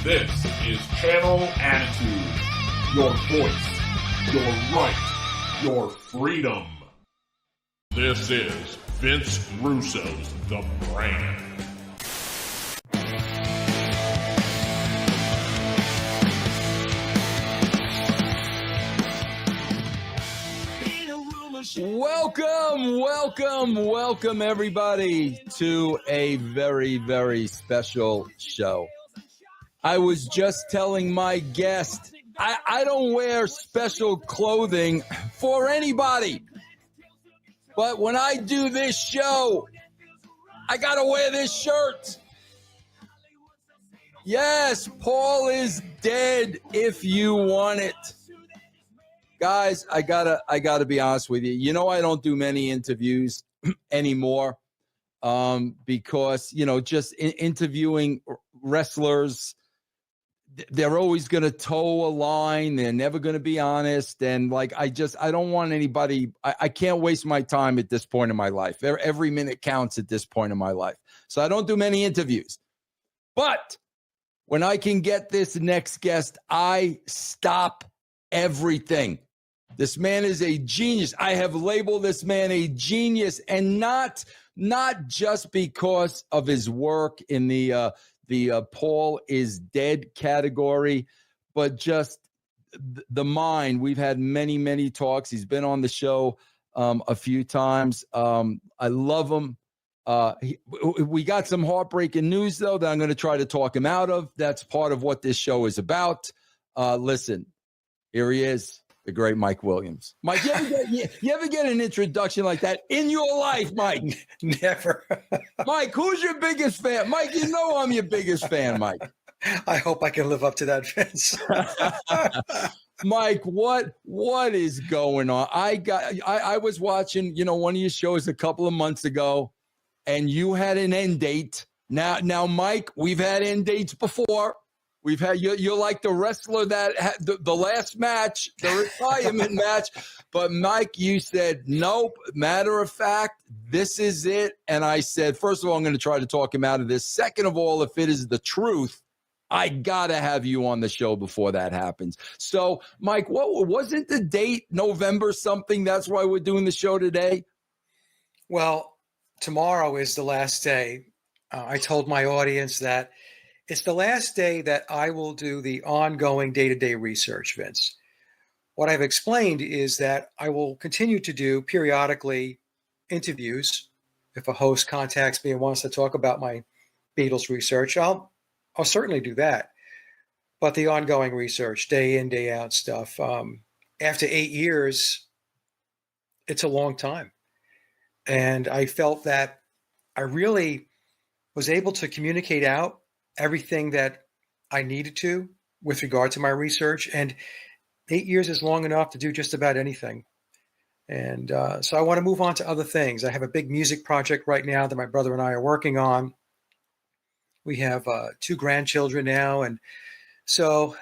This is Channel Attitude. Your voice, your right, your freedom. This is Vince Russo's The Brand. Welcome everybody to a very, very special show. I was just telling my guest, I don't wear special clothing for anybody. But when I do this show, I got to wear this shirt. Yes, Paul is dead if you want it. Guys, I gotta be honest with you. You know, I don't do many interviews anymore because, you know, just interviewing wrestlers, they're always going to toe a line. They're never going to be honest. And like, I don't want anybody, I can't waste my time at this point in my life. Every minute counts at this point in my life. So I don't do many interviews. But when I can get this next guest, I stop everything. This man is a genius. I have labeled this man a genius, and not just because of his work in the Paul is dead category, but just the mind. We've had many talks. He's been on the show a few times. I love him. We got some heartbreaking news, though, that I'm going to try to talk him out of. That's part of what this show is about. Listen, here he is. The great Mike Williams. Mike, you ever get an introduction like that in your life, Mike? Never. Mike, who's your biggest fan? Mike, you know I'm your biggest fan, Mike. I hope I can live up to that, Vince. Mike, what is going on? I was watching, you know, one of your shows a couple of months ago, and you had an end date. Now, Mike, we've had end dates before. We've had you're like the wrestler that had the last match, the retirement match. But Mike, you said, nope. Matter of fact, this is it. And I said, first of all, I'm going to try to talk him out of this. Second of all, if it is the truth, I got to have you on the show before that happens. So, Mike, what wasn't the date November something? That's why we're doing the show today. Well, tomorrow is the last day. I told my audience that it's the last day that I will do the ongoing day-to-day research, Vince. What I've explained is that I will continue to do periodically interviews. If a host contacts me and wants to talk about my Beatles research, I'll certainly do that. But the ongoing research, day in, day out stuff, after 8 years, it's a long time. And I felt that I really was able to communicate out everything that I needed to with regard to my research. And 8 years is long enough to do just about anything. And so I want to move on to other things. I have a big music project right now that my brother and I are working on. We have 2 grandchildren now. And so,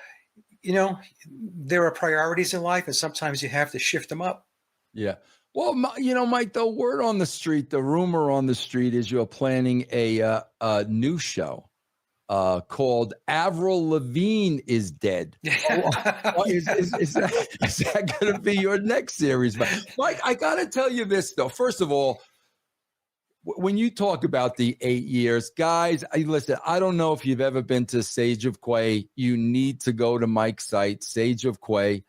you know, there are priorities in life, and sometimes you have to shift them up. Yeah. Well, you know, Mike, the word on the street, the rumor on the street is you're planning a new show. Called Avril Lavigne is Dead. Is that going to be your next series? Mike, I got to tell you this, though. First of all, when you talk about the 8 years, guys, listen, I don't know if you've ever been to Sage of Quay. You need to go to Mike's site, Sage of Quay.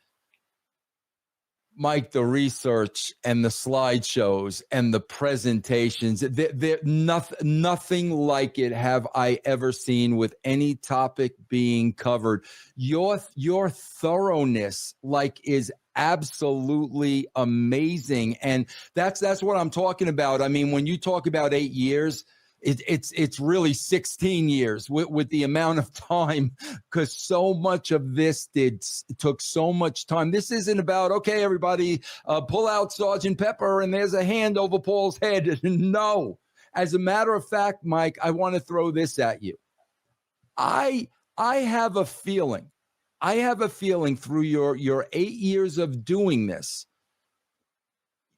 Mike, the research and the slideshows and the presentations, they're nothing like it have I ever seen with any topic being covered. Your thoroughness, like, is absolutely amazing. And that's what I'm talking about. I mean, when you talk about 8 years, it's really 16 years with the amount of time, because so much of this took so much time. This isn't about, okay, everybody, pull out Sergeant Pepper and there's a hand over Paul's head. No. As a matter of fact, Mike, I want to throw this at you. I have a feeling through your 8 years of doing this,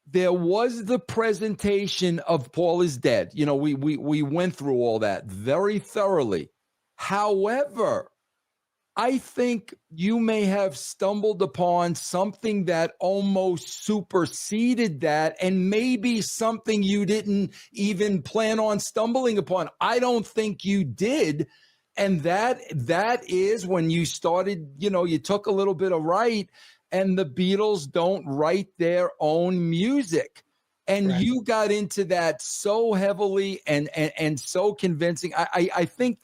there was the presentation of Paul is Dead. You know, we went through all that very thoroughly. However, I think you may have stumbled upon something that almost superseded that, and maybe something you didn't even plan on stumbling upon. I don't think you did. And that is when you started, you took a little bit of right, and the Beatles don't write their own music. And Correct. you got into that so heavily and so convincing. I think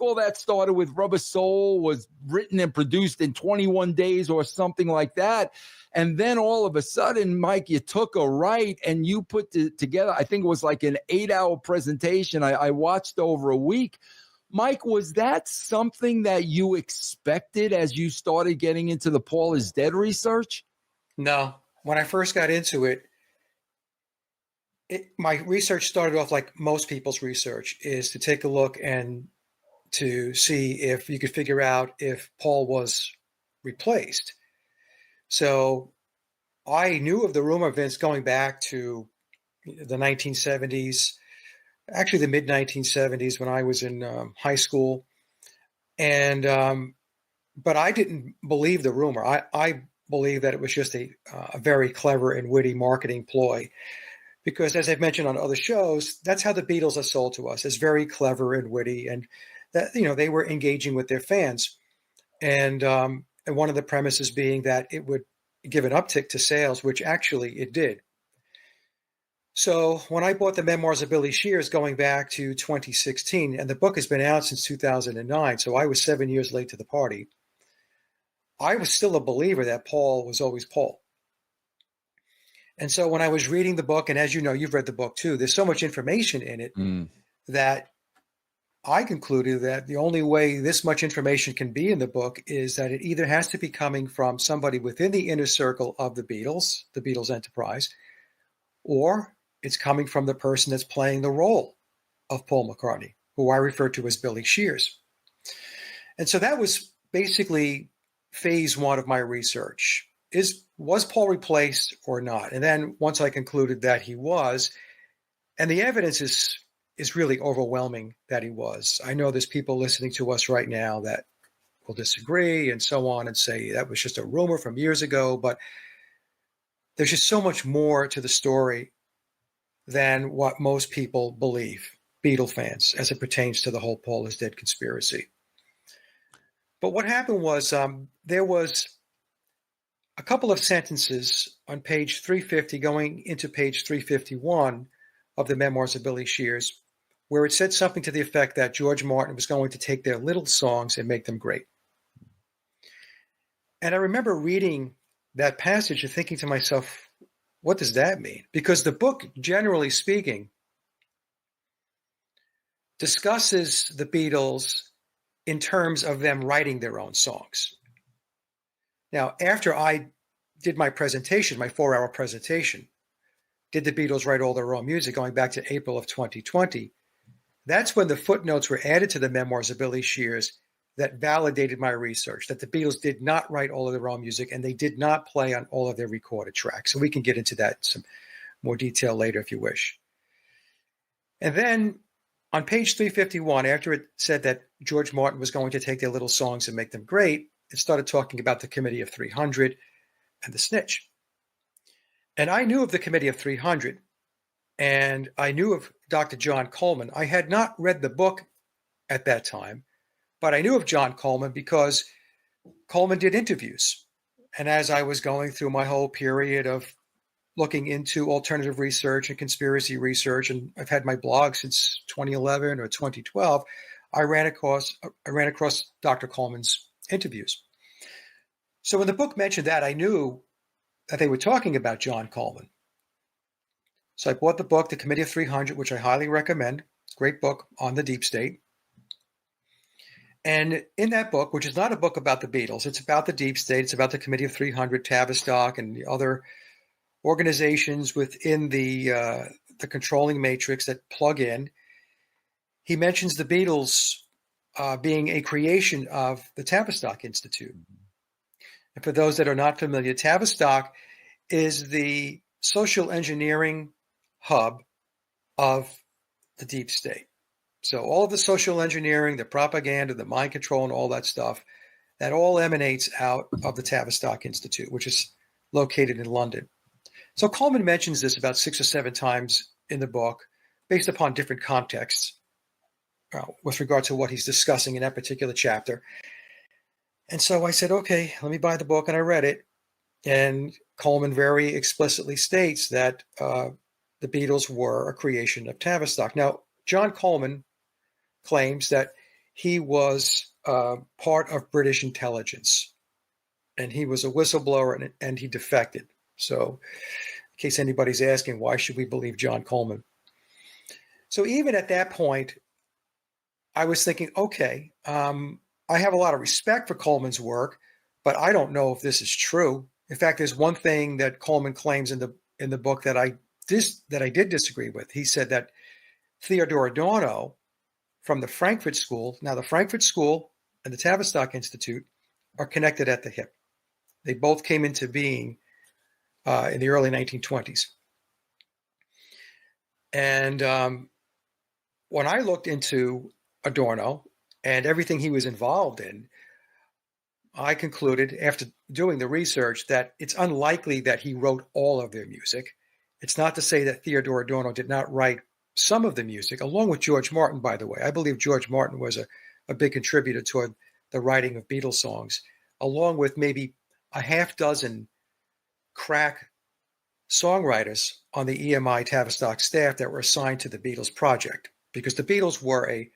all that started with Rubber Soul, was written and produced in 21 days or something like that. And then all of a sudden, Mike, you took a right and you put together, I think it was like an 8-hour presentation. I watched over a week. Mike, was that something that you expected as you started getting into the Paul is Dead research? No. When I first got into it, my research started off like most people's research, is to take a look and to see if you could figure out if Paul was replaced. So I knew of the rumor, Vince, going back to the 1970s, actually the mid 1970s, when I was in high school. And but I didn't believe the rumor. I believe that it was just a very clever and witty marketing ploy. Because as I've mentioned on other shows, that's how the Beatles are sold to us, as very clever and witty, and that they were engaging with their fans, and one of the premises being that it would give an uptick to sales, which actually it did. So when I bought the Memoirs of Billy Shears going back to 2016, and the book has been out since 2009, so I was 7 years late to the party, I was still a believer that Paul was always Paul. And so when I was reading the book, and as you know, you've read the book too, there's so much information in it that I concluded that the only way this much information can be in the book is that it either has to be coming from somebody within the inner circle of the Beatles enterprise, or it's coming from the person that's playing the role of Paul McCartney, who I refer to as Billy Shears. And so that was basically phase one of my research. Was Paul replaced or not? And then once I concluded that he was, and the evidence is really overwhelming that he was. I know there's people listening to us right now that will disagree and so on and say that was just a rumor from years ago, but there's just so much more to the story than what most people believe, Beatle fans, as it pertains to the whole Paul is Dead conspiracy. But what happened was there was a couple of sentences on page 350 going into page 351 of the Memoirs of Billy Shears, where it said something to the effect that George Martin was going to take their little songs and make them great. And I remember reading that passage and thinking to myself, what does that mean? Because the book, generally speaking, discusses the Beatles in terms of them writing their own songs. Now, after I did my presentation, my 4-hour presentation, did the Beatles write all their own music, going back to April of 2020, that's when the footnotes were added to the Memoirs of Billy Shears that validated my research, that the Beatles did not write all of their own music and they did not play on all of their recorded tracks. So we can get into that in some more detail later if you wish. And then on page 351, after it said that George Martin was going to take their little songs and make them great, it started talking about the Committee of 300 and the Snitch. And I knew of the Committee of 300, and I knew of Dr. John Coleman. I had not read the book at that time, but I knew of John Coleman because Coleman did interviews. And as I was going through my whole period of looking into alternative research and conspiracy research, and I've had my blog since 2011 or 2012, I ran across Dr. Coleman's interviews. So when the book mentioned that, I knew that they were talking about John Coleman. So I bought the book, The Committee of 300, which I highly recommend. It's a great book on the deep state. And in that book, which is not a book about the Beatles, it's about the deep state, it's about the Committee of 300, Tavistock, and the other organizations within the controlling matrix that plug in. He mentions the Beatles being a creation of the Tavistock Institute. And for those that are not familiar, Tavistock is the social engineering hub of the deep state. So all of the social engineering, the propaganda, the mind control, and all that stuff, that all emanates out of the Tavistock Institute, which is located in London. So Coleman mentions this about 6 or 7 times in the book, based upon different contexts with regard to what he's discussing in that particular chapter. And so I said, okay, let me buy the book, and I read it. And Coleman very explicitly states that the Beatles were a creation of Tavistock. Now, John Coleman claims that he was part of British intelligence, and he was a whistleblower, and he defected. So in case anybody's asking, why should we believe John Coleman? So even at that point, I was thinking, okay, I have a lot of respect for Coleman's work, but I don't know if this is true. In fact, there's one thing that Coleman claims in the book that I did disagree with. He said that Theodore Adorno from the Frankfurt School, now the Frankfurt School and the Tavistock Institute are connected at the hip. They both came into being in the early 1920s. And when I looked into Adorno and everything he was involved in, I concluded after doing the research that it's unlikely that he wrote all of their music. It's not to say that Theodore Adorno did not write some of the music, along with George Martin, by the way. I believe George Martin was a big contributor toward the writing of Beatles songs, along with maybe a half dozen crack songwriters on the EMI Tavistock staff that were assigned to the Beatles project, because the Beatles were a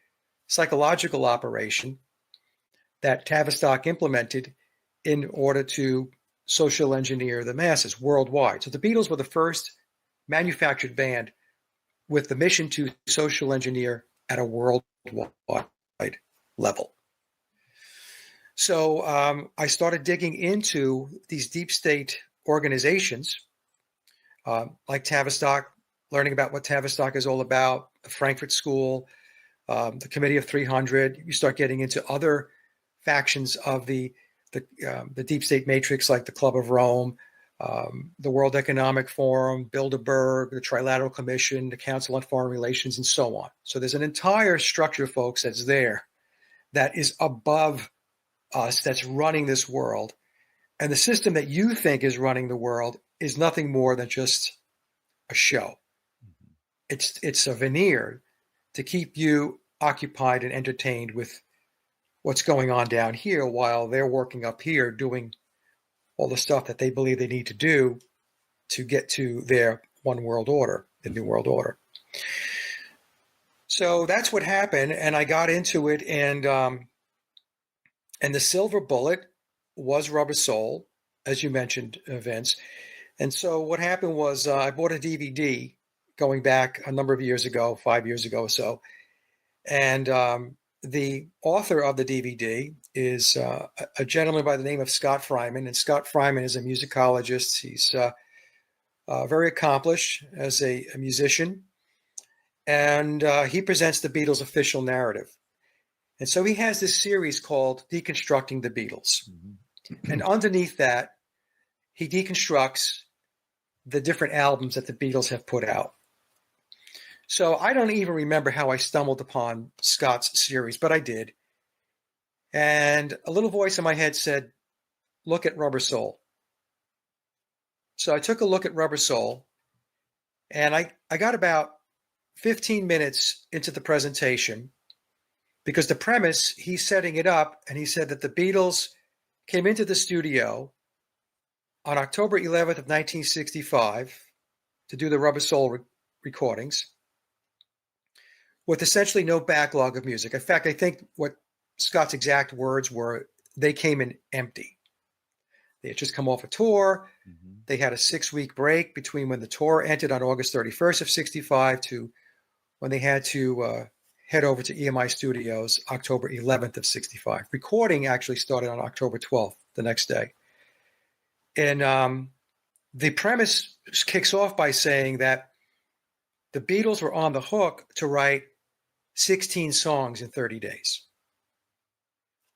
psychological operation that Tavistock implemented in order to social engineer the masses worldwide. So the Beatles were the first manufactured band with the mission to social engineer at a worldwide level. So I started digging into these deep state organizations like Tavistock, learning about what Tavistock is all about, the Frankfurt School, the Committee of 300. You start getting into other factions of the deep state matrix, like the Club of Rome, the World Economic Forum, Bilderberg, the Trilateral Commission, the Council on Foreign Relations, and so on. So there's an entire structure, folks, that's there, that is above us, that's running this world. And the system that you think is running the world is nothing more than just a show. It's a veneer to keep you occupied and entertained with what's going on down here while they're working up here doing all the stuff that they believe they need to do to get to their one world order, the new world order. So that's what happened, and I got into it, and the silver bullet was Rubber Soul, as you mentioned, Vince. And so what happened was I bought a DVD going back a number of years ago, 5 years ago or so, and the author of the DVD is a gentleman by the name of Scott Fryman, and Scott Fryman is a musicologist. He's very accomplished as a musician, and he presents the Beatles' official narrative. And so he has this series called Deconstructing the Beatles. Mm-hmm. And underneath that, he deconstructs the different albums that the Beatles have put out. So I don't even remember how I stumbled upon Scott's series, but I did. And a little voice in my head said, look at Rubber Soul. So I took a look at Rubber Soul, and I got about 15 minutes into the presentation, because the premise, he's setting it up, and he said that the Beatles came into the studio on October 11th of 1965 to do the Rubber Soul recordings, with essentially no backlog of music. In fact, I think what Scott's exact words were, they came in empty. They had just come off a tour. Mm-hmm. They had a 6-week break between when the tour ended on August 31st of 65 to when they had to head over to EMI Studios October 11th of 65. Recording actually started on October 12th, the next day. And the premise kicks off by saying that the Beatles were on the hook to write 16 songs in 30 days.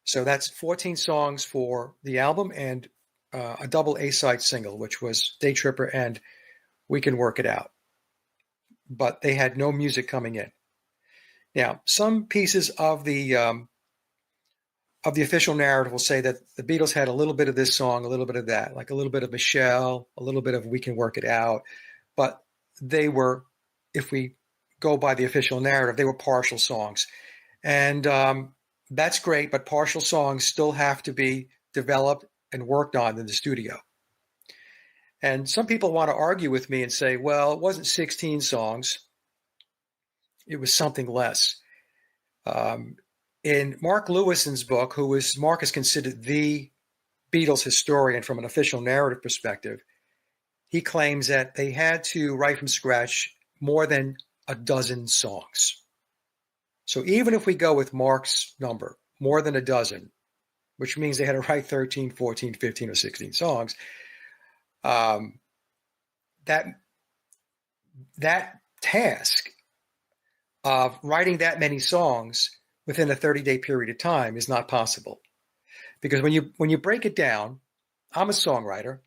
So that's 14 songs for the album and a double A-side single, which was Day Tripper and We Can Work It Out. But they had no music coming in. Now, some pieces of the official narrative will say that the Beatles had a little bit of this song, a little bit of that, like a little bit of Michelle, a little bit of We Can Work It Out. But they were, if we go by the official narrative, they were partial songs. And that's great, but partial songs still have to be developed and worked on in the studio. And some people want to argue with me and say, well, it wasn't 16 songs. It was something less. In Mark Lewison's book, Mark is considered the Beatles historian from an official narrative perspective, he claims that they had to write from scratch more than a dozen songs. So even if we go with Mark's number, more than a dozen, which means they had to write 13, 14, 15, or 16 songs, that task of writing that many songs within a 30-day period of time is not possible. Because when you break it down, I'm a songwriter,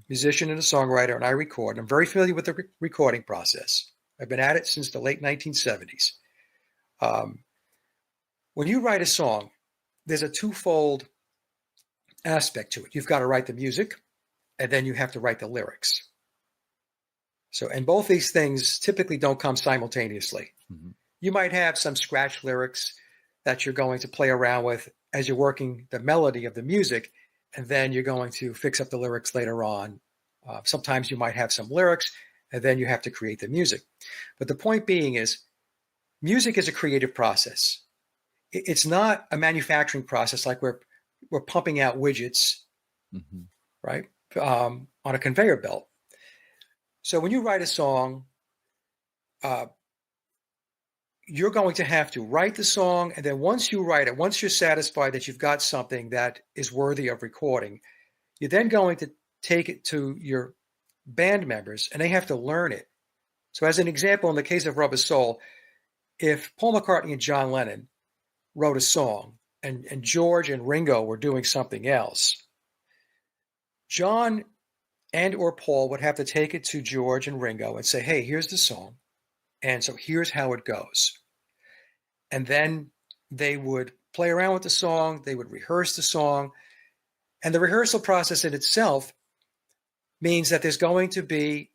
musician and a songwriter, and I record. I'm very familiar with the recording process. I've been at it since the late 1970s. When you write a song, there's a twofold aspect to it. You've got to write the music, and then you have to write the lyrics. So, and both these things typically don't come simultaneously. You might have some scratch lyrics that you're going to play around with as you're working the melody of the music, and then you're going to fix up the lyrics later on. Sometimes you might have some lyrics, and then you have to create the music. But the point being is, music is a creative process. It's not a manufacturing process like we're pumping out widgets, right, on a conveyor belt. So when you write a song, you're going to have to write the song, and then once you write it, once you're satisfied that you've got something that is worthy of recording, you're then going to take it to your band members, and they have to learn it. So as an example, in the case of Rubber Soul, if Paul McCartney and John Lennon wrote a song, and George and Ringo were doing something else, John and or Paul would have to take it to George and Ringo and say, hey, here's the song, and so here's how it goes. And then they would play around with the song, they would rehearse the song, and the rehearsal process in itself means that there's going to be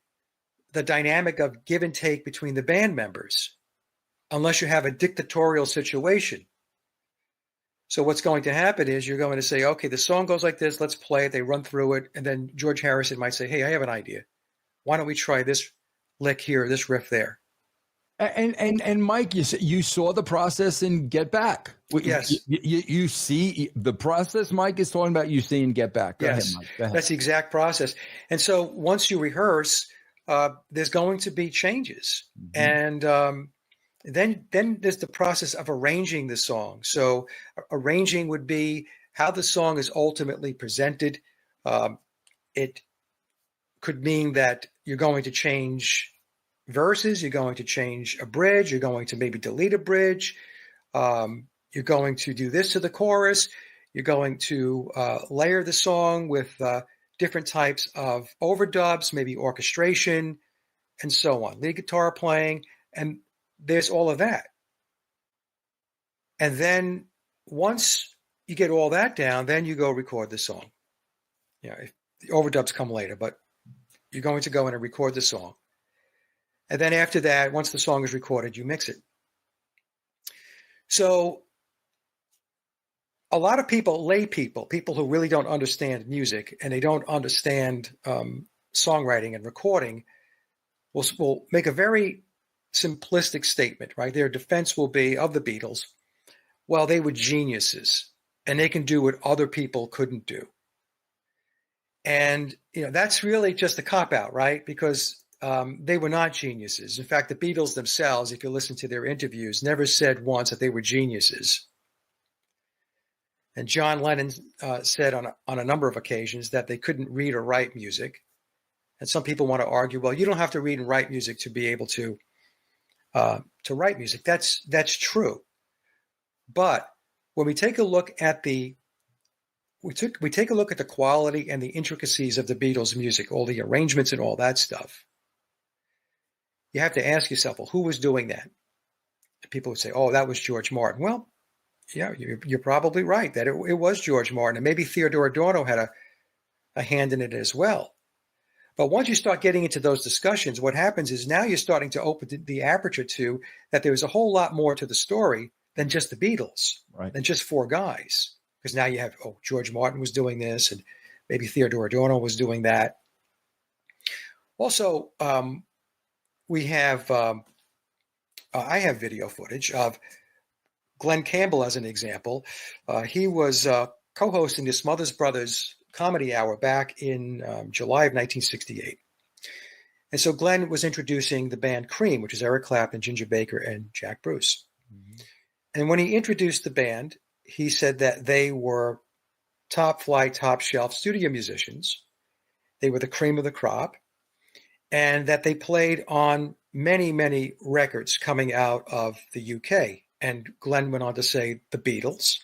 the dynamic of give and take between the band members, unless you have a dictatorial situation. So what's going to happen is you're going to say, okay, the song goes like this, let's play it. They run through it. And then George Harrison might say, hey, I have an idea. Why don't we try this lick here, this riff there? And Mike, you saw the process in Get Back. Yes. You see the process Mike is talking about, you see in Get Back. Go ahead, Mike. Go ahead. That's the exact process. And so once you rehearse, there's going to be changes. And then there's the process of arranging the song. So arranging would be how the song is ultimately presented. It could mean that you're going to change verses, you're going to change a bridge, you're going to maybe delete a bridge, you're going to do this to the chorus, you're going to layer the song with different types of overdubs, maybe orchestration, and so on, lead guitar playing, and there's all of that. And then once you get all that down, then you go record the song. If the overdubs come later, but you're going to go in and record the song. And then after that, once the song is recorded, you mix it. So a lot of people, lay people who really don't understand music and they don't understand songwriting and recording will make a very simplistic statement, right? Their defense will be of the Beatles, well, they were geniuses and they can do what other people couldn't do. And, that's really just a cop-out, right? Because they were not geniuses. In fact, the Beatles themselves, if you listen to their interviews, never said once that they were geniuses. And John Lennon said on a number of occasions that they couldn't read or write music. And some people want to argue, well, you don't have to read and write music to be able to write music. That's true. But when we take a look at the quality and the intricacies of the Beatles' music, all the arrangements and all that stuff, you have to ask yourself, well, who was doing that? people would say, "Oh, that was George Martin." Well, yeah, you're probably right that it was George Martin, and maybe Theodore Adorno had a hand in it as well. But once you start getting into those discussions, what happens is now you're starting to open the aperture to that there's a whole lot more to the story than just the Beatles, Right. than just four guys. Because now you have, George Martin was doing this, and maybe Theodore Adorno was doing that. Also, we have, I have video footage of Glenn Campbell as an example. He was co-hosting the Smothers Brothers Comedy Hour back in July of 1968. And so Glenn was introducing the band Cream, which is Eric Clapton, Ginger Baker, and Jack Bruce. Mm-hmm. And when he introduced the band, he said that they were top flight, top shelf studio musicians. They were the cream of the crop, and that they played on many, many records coming out of the UK. And Glenn went on to say the Beatles,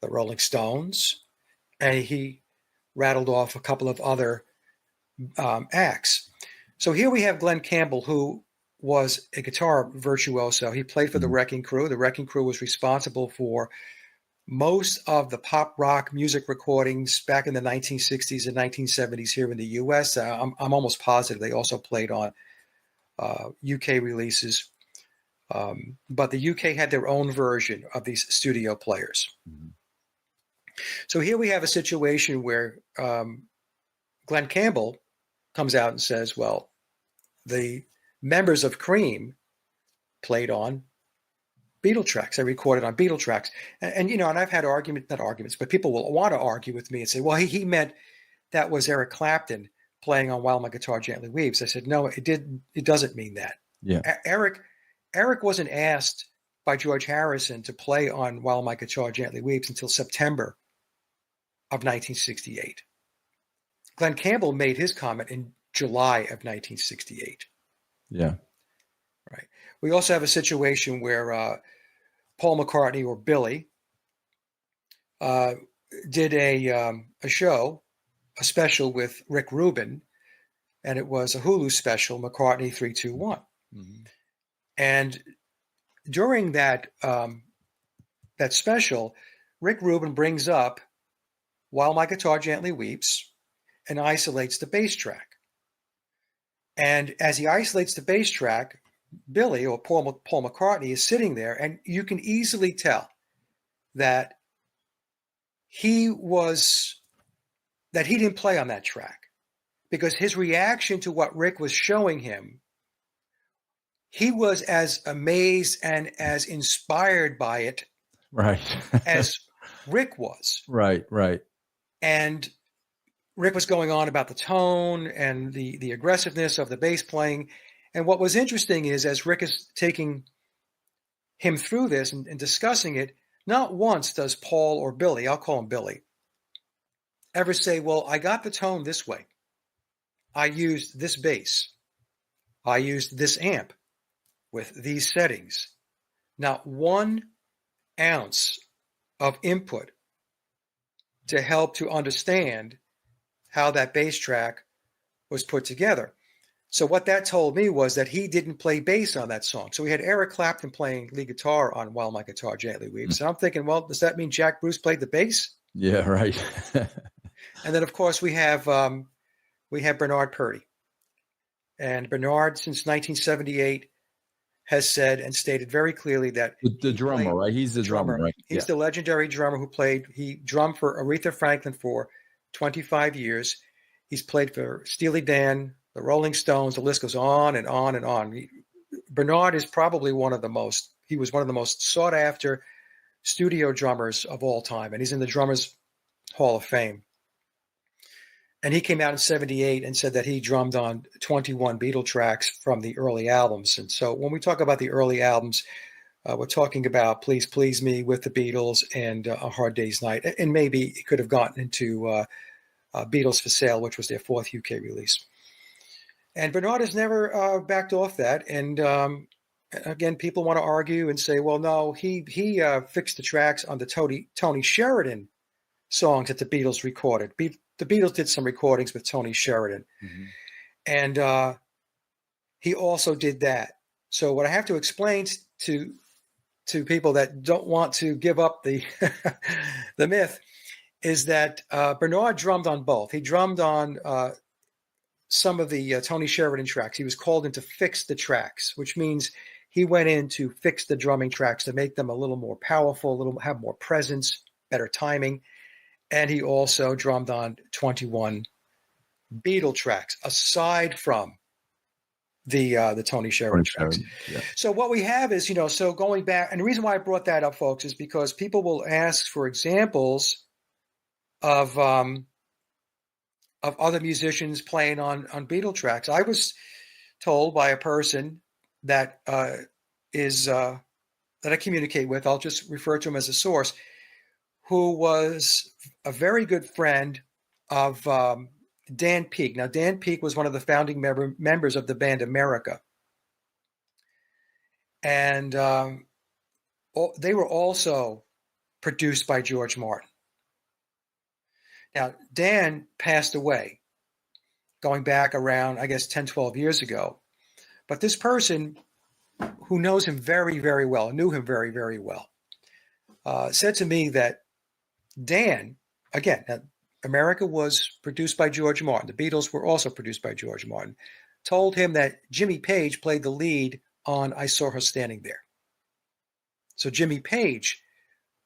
the Rolling Stones, and he rattled off a couple of other acts. So here we have Glenn Campbell, who was a guitar virtuoso. He played for the Wrecking Crew. The Wrecking Crew was responsible for most of the pop rock music recordings back in the 1960s and 1970s here in the U.S. I'm almost positive they also played on UK releases. But the UK had their own version of these studio players. Mm-hmm. So here we have a situation where Glenn Campbell comes out and says, well, the members of Cream played on Beatle tracks. They recorded on Beatle tracks. And I've had not arguments, but people will want to argue with me and say, well, he meant that was Eric Clapton playing on While My Guitar Gently Weeps. I said, no, it doesn't mean that. Yeah. Eric wasn't asked by George Harrison to play on While My Guitar Gently Weeps until September of 1968. Glenn Campbell made his comment in July of 1968. Yeah. Right. We also have a situation where Paul McCartney or Billy did a show, a special with Rick Rubin, and it was a Hulu special, McCartney 321. Mm-hmm. And during that special, Rick Rubin brings up While My Guitar Gently Weeps and isolates the bass track. And as he isolates the bass track, Billy or Paul McCartney is sitting there, and you can easily tell that he didn't play on that track, because his reaction to what Rick was showing him, he was as amazed and as inspired by it, right, as Rick was. Right. And Rick was going on about the tone and the aggressiveness of the bass playing. And what was interesting is, as Rick is taking him through this and discussing it, not once does Paul or Billy, I'll call him Billy, ever say, well, I got the tone this way. I used this bass. I used this amp with these settings. Not 1 ounce of input to help to understand how that bass track was put together. So what that told me was that he didn't play bass on that song. So we had Eric Clapton playing lead guitar on While My Guitar Gently Weeps. And I'm thinking, well, does that mean Jack Bruce played the bass? Yeah, right. And then, of course, we have Bernard Purdie. And Bernard, since 1978, has said and stated very clearly that the drummer, right? He's the drummer, right? He's the legendary drummer he drummed for Aretha Franklin for 25 years. He's played for Steely Dan, the Rolling Stones, the list goes on and on and on. Bernard is probably one of the most sought after studio drummers of all time. And he's in the Drummers Hall of Fame. And he came out in 78 and said that he drummed on 21 Beatle tracks from the early albums. And so when we talk about the early albums, we're talking about Please Please Me with the Beatles and A Hard Day's Night. And maybe it could have gotten into Beatles for Sale, which was their 4th UK release. And Bernard has never backed off that. And again, people want to argue and say, well, no, he fixed the tracks on the Tony Sheridan songs that the Beatles recorded. The Beatles did some recordings with Tony Sheridan. Mm-hmm. And he also did that. So what I have to explain to people that don't want to give up the the myth is that Bernard drummed on both. He drummed on some of the Tony Sheridan tracks. He was called in to fix the tracks, which means he went in to fix the drumming tracks to make them a little more powerful, have more presence, better timing. And he also drummed on 21 Beatle tracks, aside from the Tony Sheridan tracks. Yeah. So what we have is, so going back, and the reason why I brought that up, folks, is because people will ask for examples of other musicians playing on Beatle tracks. I was told by a person that that I communicate with, I'll just refer to him as a source, who was a very good friend of Dan Peake. Now, Dan Peake was one of the founding members of the band America. And they were also produced by George Martin. Now, Dan passed away going back around, I guess, 10, 12 years ago. But this person who knows him very, very well, knew him very, very well, said to me that Dan, again, America was produced by George Martin. The Beatles were also produced by George Martin. Told him that Jimmy Page played the lead on I Saw Her Standing There. So Jimmy Page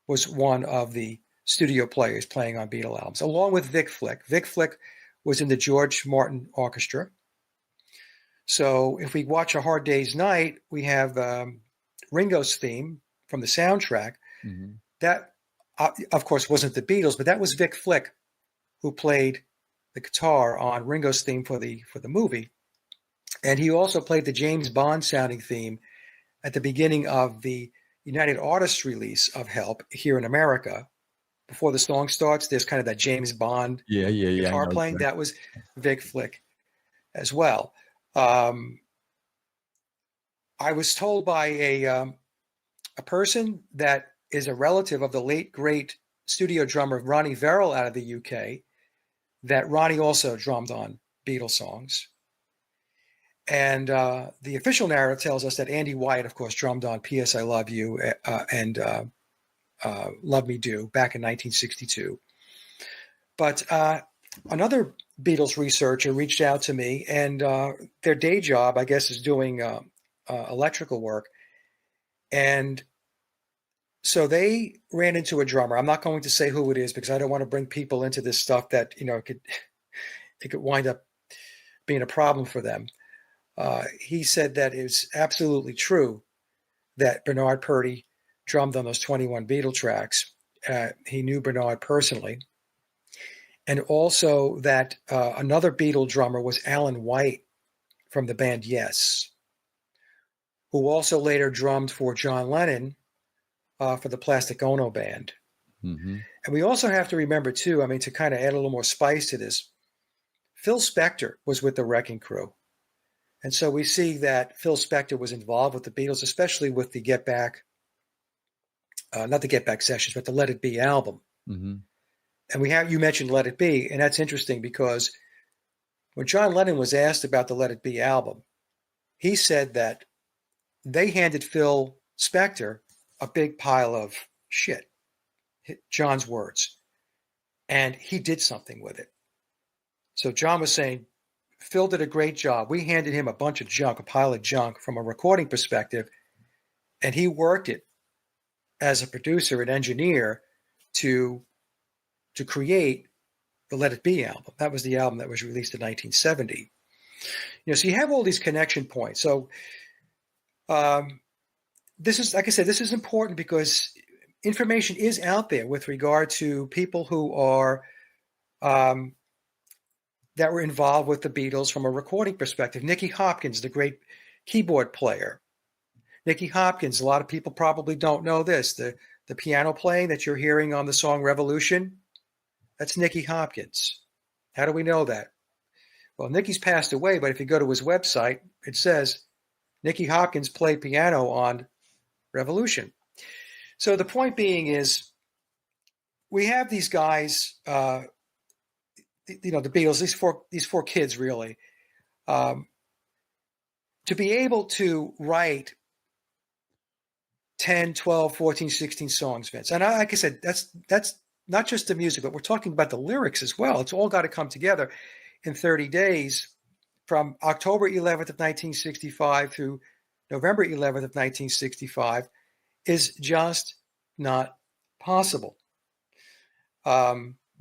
was one of the studio players playing on Beatle albums, along with Vic Flick. Vic Flick was in the George Martin Orchestra. So if we watch A Hard Day's Night, we have Ringo's theme from the soundtrack. Mm-hmm. That, of course, wasn't the Beatles, but that was Vic Flick who played the guitar on Ringo's theme for the movie. And he also played the James Bond sounding theme at the beginning of the United Artists release of Help here in America. Before the song starts, there's kind of that James Bond guitar playing. That was Vic Flick as well. I was told by a person that is a relative of the late, great studio drummer Ronnie Verrill out of the UK, that Ronnie also drummed on Beatles songs. And the official narrative tells us that Andy Wyatt, of course, drummed on P.S. I Love You and Love Me Do back in 1962. But another Beatles researcher reached out to me, and their day job, I guess, is doing electrical work. And so they ran into a drummer. I'm not going to say who it is because I don't want to bring people into this stuff that, it could wind up being a problem for them. He said that it's absolutely true that Bernard Purdie drummed on those 21 Beatle tracks. He knew Bernard personally. And also that another Beatle drummer was Alan White from the band Yes, who also later drummed for John Lennon for the Plastic Ono Band. Mm-hmm. And we also have to remember, too, to kind of add a little more spice to this, Phil Spector was with the Wrecking Crew. And so we see that Phil Spector was involved with the Beatles, especially with the Get Back, not the Get Back sessions, but the Let It Be album. Mm-hmm. And you mentioned Let It Be, and that's interesting because when John Lennon was asked about the Let It Be album, he said that they handed Phil Spector a big pile of shit, John's words, and he did something with it. So John was saying, Phil did a great job. We handed him a bunch of junk, a pile of junk from a recording perspective, and he worked it as a producer and engineer to create the Let It Be album. That was the album that was released in 1970. So you have all these connection points. So this is, like I said, this is important because information is out there with regard to people who are that were involved with the Beatles from a recording perspective. Nicky Hopkins, the great keyboard player. Nicky Hopkins, a lot of people probably don't know this. The piano playing that you're hearing on the song Revolution, that's Nicky Hopkins. How do we know that? Well, Nicky's passed away, but if you go to his website, it says Nicky Hopkins played piano on Revolution. So the point being is we have these guys, the Beatles, these four kids really, to be able to write 10, 12, 14, 16 songs, Vince. And like I said, that's not just the music, but we're talking about the lyrics as well. It's all got to come together in 30 days from October 11th of 1965 through November 11th of 1965 is just not possible.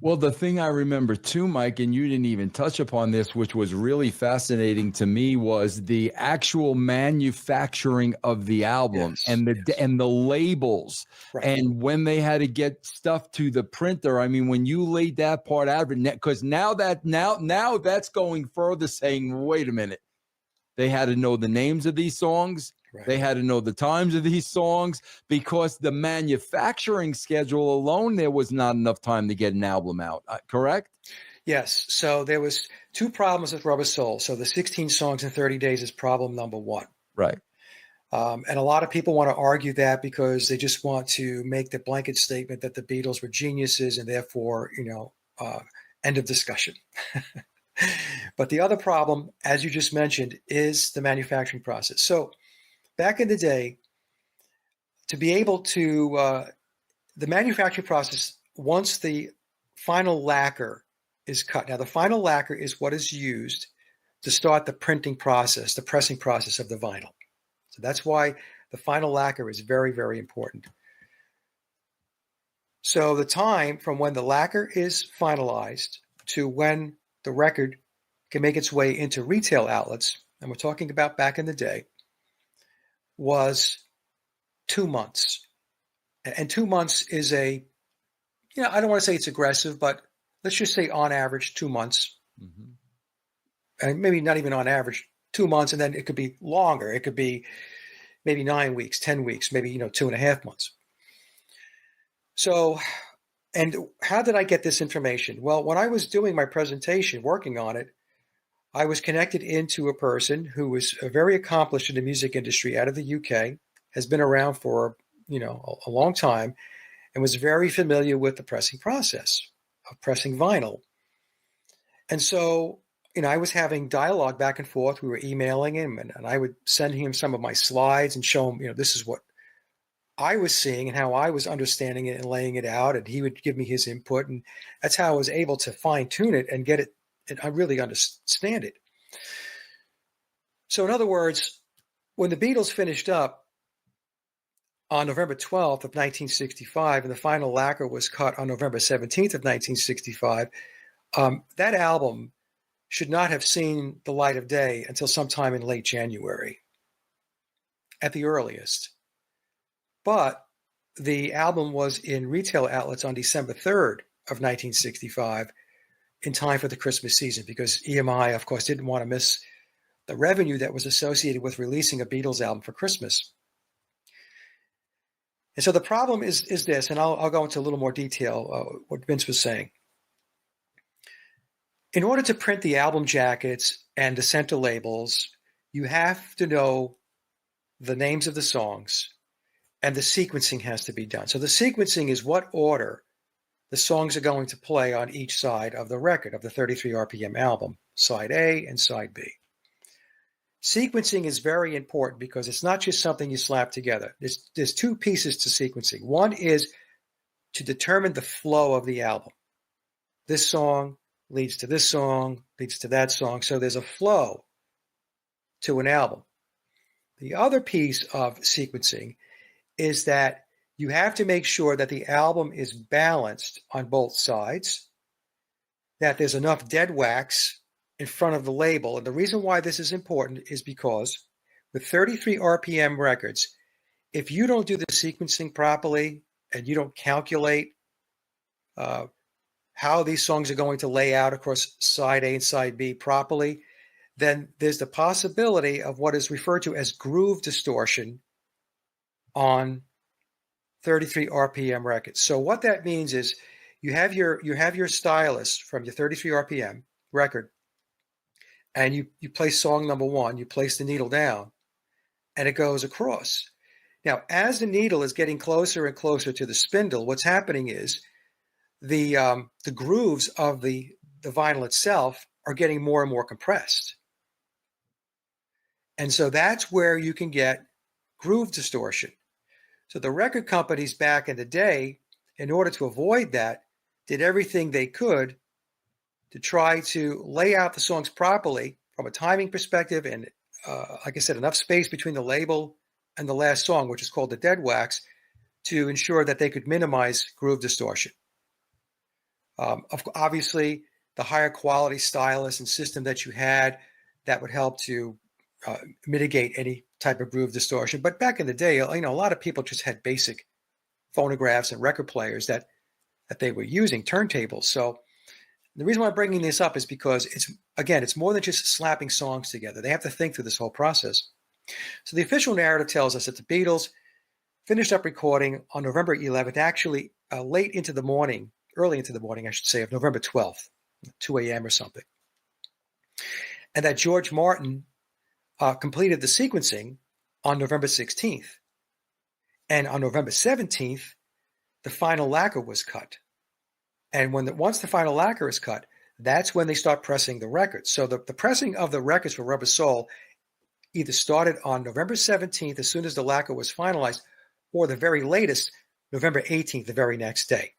Well, the thing I remember too, Mike, and you didn't even touch upon this, which was really fascinating to me, was the actual manufacturing of the album and the labels, Right. and when they had to get stuff to the printer. I mean, when you laid that part out, because now that's going further, saying, wait a minute, they had to know the names of these songs. Right. They had to know the times of these songs, because the manufacturing schedule alone, there was not enough time to get an album out. Correct? Yes. So there was two problems with Rubber Soul. So the 16 songs in 30 days is problem number one. Right. And a lot of people want to argue that because they just want to make the blanket statement that the Beatles were geniuses and therefore, end of discussion. But the other problem, as you just mentioned, is the manufacturing process. So back in the day, to be able to, the manufacturing process, once the final lacquer is cut. Now, the final lacquer is what is used to start the printing process, the pressing process of the vinyl. So that's why the final lacquer is very, very important. So the time from when the lacquer is finalized to when the record can make its way into retail outlets, and we're talking about back in the day, was 2 months. And 2 months is I don't want to say it's aggressive, but let's just say on average 2 months. Mm-hmm. And maybe not even on average 2 months, and then it could be longer. It could be maybe 9 weeks, 10 weeks, maybe 2.5 months. So, and how did I get this information? Well, when I was doing my presentation, working on it, I was connected into a person who was very accomplished in the music industry out of the UK, has been around for, a long time, and was very familiar with the pressing process of pressing vinyl. And so, I was having dialogue back and forth. We were emailing him, and I would send him some of my slides and show him, this is what I was seeing and how I was understanding it and laying it out. And he would give me his input. And that's how I was able to fine tune it and get it, and I really understand it. So in other words, when the Beatles finished up on November 12th of 1965, and the final lacquer was cut on November 17th of 1965, that album should not have seen the light of day until sometime in late January, at the earliest. But the album was in retail outlets on December 3rd of 1965, in time for the Christmas season, because EMI, of course, didn't want to miss the revenue that was associated with releasing a Beatles album for Christmas. And so the problem is this, and I'll go into a little more detail what Vince was saying. In order to print the album jackets and the center labels, you have to know the names of the songs, and the sequencing has to be done. So the sequencing is what order the songs are going to play on each side of the record, of the 33 RPM album, side A and side B. Sequencing is very important because it's not just something you slap together. There's two pieces to sequencing. One is to determine the flow of the album. This song leads to this song, leads to that song. So there's a flow to an album. The other piece of sequencing is that you have to make sure that the album is balanced on both sides, that there's enough dead wax in front of the label. And the reason why this is important is because with 33 RPM records, if you don't do the sequencing properly and you don't calculate how these songs are going to lay out across side A and side B properly, then there's the possibility of what is referred to as groove distortion on 33 RPM records. So what that means is you have your stylus from your 33 RPM record, and you place song number one, you place the needle down, and it goes across. Now, as the needle is getting closer and closer to the spindle, what's happening is the grooves of the vinyl itself are getting more and more compressed. And so that's where you can get groove distortion. So the record companies back in the day, in order to avoid that, did everything they could to try to lay out the songs properly from a timing perspective and, like I said, enough space between the label and the last song, which is called the dead wax, to ensure that they could minimize groove distortion. Obviously, the higher quality stylus and system that you had, that would help to mitigate any type of groove distortion. But back in the day, a lot of people just had basic phonographs and record players that they were using, turntables. So the reason why I'm bringing this up is because it's more than just slapping songs together. They have to think through this whole process. So the official narrative tells us that the Beatles finished up recording on November 11th, actually early into the morning, I should say, of November 12th, 2 a.m. or something. And that George Martin completed the sequencing on November 16th. And on November 17th, the final lacquer was cut. And once the final lacquer is cut, that's when they start pressing the records. So the pressing of the records for Rubber Soul either started on November 17th, as soon as the lacquer was finalized, or the very latest, November 18th, the very next day.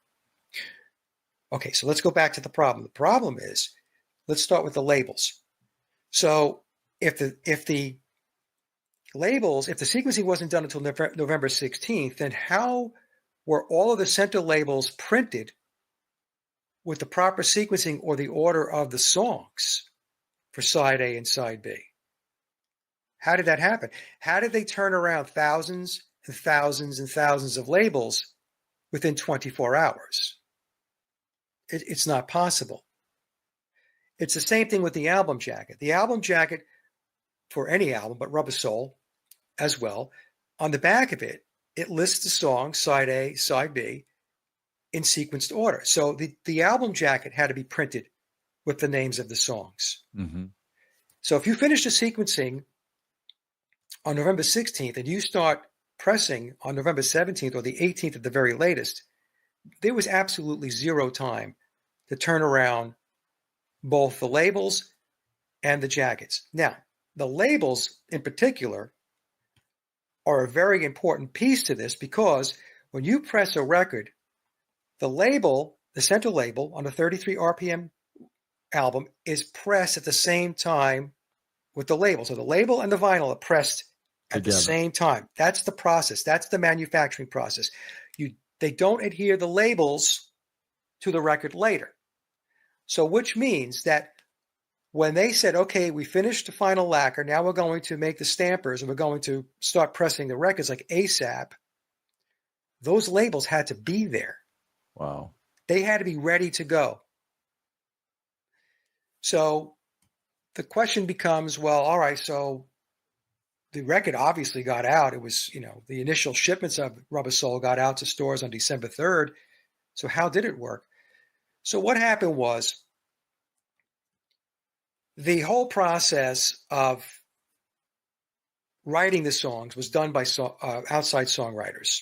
Okay, so let's go back to the problem. The problem is, let's start with the labels. So if the sequencing wasn't done until November 16th, then how were all of the center labels printed with the proper sequencing or the order of the songs for side A and side B? How did that happen? How did they turn around thousands and thousands and thousands of labels within 24 hours? It's not possible. It's the same thing with the album jacket. The album jacket for any album, but Rubber Soul as well, on the back of it, it lists the songs, side A, side B, in sequenced order. So the album jacket had to be printed with the names of the songs. Mm-hmm. So if you finish the sequencing on November 16th and you start pressing on November 17th or the 18th at the very latest, there was absolutely zero time to turn around both the labels and the jackets. Now, the labels in particular are a very important piece to this, because when you press a record, the label, the center label on a 33 RPM album, is pressed at the same time with the label. So the label and the vinyl are pressed at together the same time. That's the process. That's the manufacturing process. They don't adhere the labels to the record later. So which means that when they said, okay, we finished the final lacquer, now we're going to make the stampers and we're going to start pressing the records like ASAP, those labels had to be there. Wow. They had to be ready to go. So the question becomes, well, all right, so the record obviously got out. It was, the initial shipments of Rubber Soul got out to stores on December 3rd. So how did it work? So what happened was, the whole process of writing the songs was done by outside songwriters.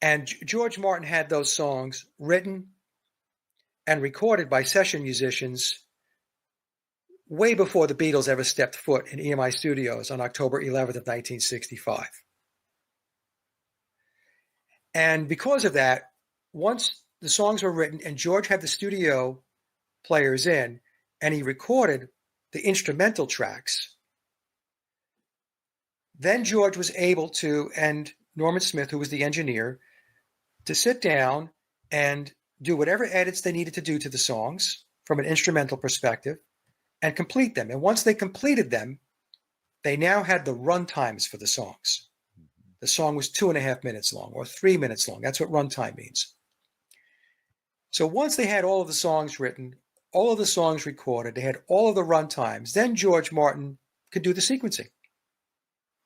And George Martin had those songs written and recorded by session musicians way before the Beatles ever stepped foot in EMI Studios on October 11th of 1965. And because of that, once the songs were written and George had the studio players in and he recorded the instrumental tracks, then George was able to, and Norman Smith, who was the engineer, to sit down and do whatever edits they needed to do to the songs from an instrumental perspective and complete them. And once they completed them, they now had the run times for the songs. The song was 2.5 minutes long or 3 minutes long. That's what runtime means. So once they had all of the songs written, all of the songs recorded, they had all of the run times, then George Martin could do the sequencing.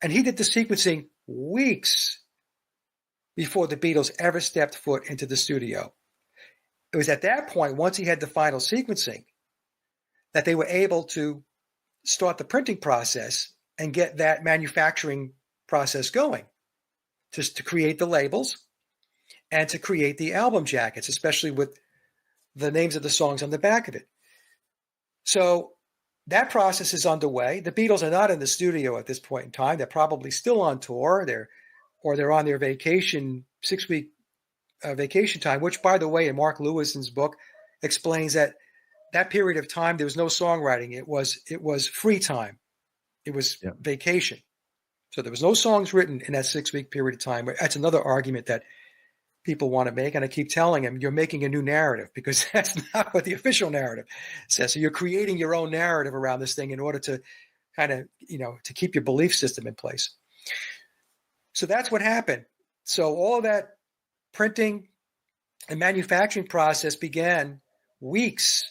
And he did the sequencing weeks before the Beatles ever stepped foot into the studio. It was at that point, once he had the final sequencing, that they were able to start the printing process and get that manufacturing process going, just to create the labels and to create the album jackets, especially with the names of the songs on the back of it. So that process is underway. The Beatles are not in the studio at this point in time. They're probably still on tour. They're on their vacation, 6-week vacation time, which, by the way, in Mark Lewison's book explains that period of time, there was no songwriting. It was free time. It was vacation. So there was no songs written in that 6-week period of time. That's another argument that people want to make. And I keep telling them, you're making a new narrative, because that's not what the official narrative says. So you're creating your own narrative around this thing in order to kind of, to keep your belief system in place. So that's what happened. So all of that printing and manufacturing process began weeks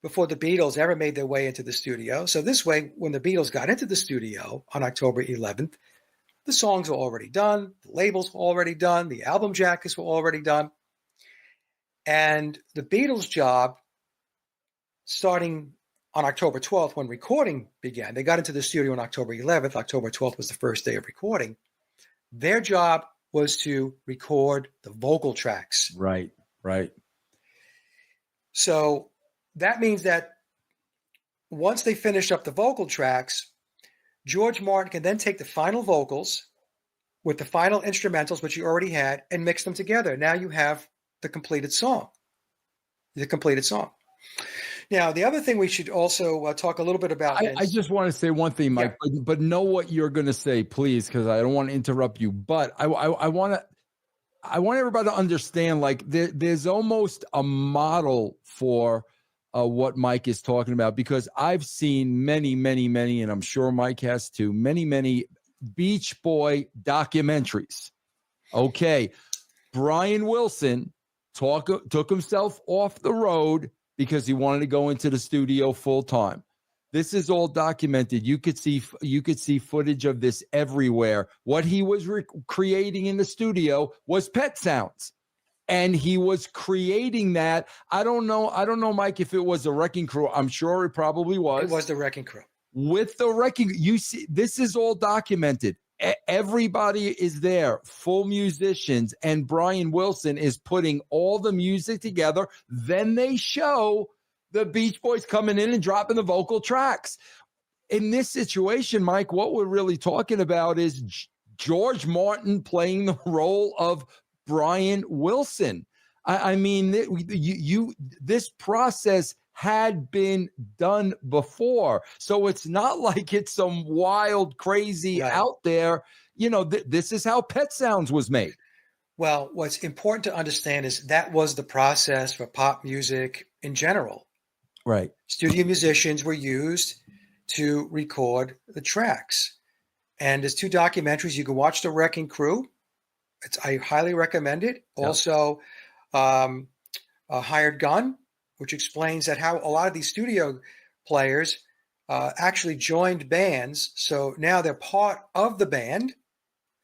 before the Beatles ever made their way into the studio. So this way, when the Beatles got into the studio on October 11th, the songs were already done, the labels were already done, the album jackets were already done. And the Beatles' job, starting on October 12th, when recording began, they got into the studio on October 11th. October 12th was the first day of recording. Their job was to record the vocal tracks. Right. So that means that once they finish up the vocal tracks, George Martin can then take the final vocals with the final instrumentals, which you already had, and mix them together. Now you have the completed song. Now, the other thing we should also talk a little bit about. I just want to say one thing, Mike, but know what you're going to say, please, because I don't want to interrupt you. But I want everybody to understand, like, there's almost a model for what Mike is talking about, because I've seen many, and I'm sure Mike has too, many Beach Boy documentaries. Okay. Brian Wilson took himself off the road because he wanted to go into the studio full time. This is all documented. You could see footage of this everywhere. What he was creating in the studio was pet sounds. And he was creating that. I don't know, Mike, if it was a Wrecking Crew. I'm sure it probably was. It was the Wrecking Crew. With the Wrecking, you see, this is all documented. Everybody is there, full musicians, and Brian Wilson is putting all the music together. Then they show the Beach Boys coming in and dropping the vocal tracks. In this situation, Mike, what we're really talking about is George Martin playing the role of Brian Wilson. I mean, this process had been done before. So it's not like it's some wild, crazy out there. This is how Pet Sounds was made. Well, what's important to understand is that was the process for pop music in general. Right. Studio musicians were used to record the tracks. And there's 2 documentaries. You can watch The Wrecking Crew. I highly recommend it. Yep. Also, Hired Gun, which explains that how a lot of these studio players actually joined bands. So now they're part of the band.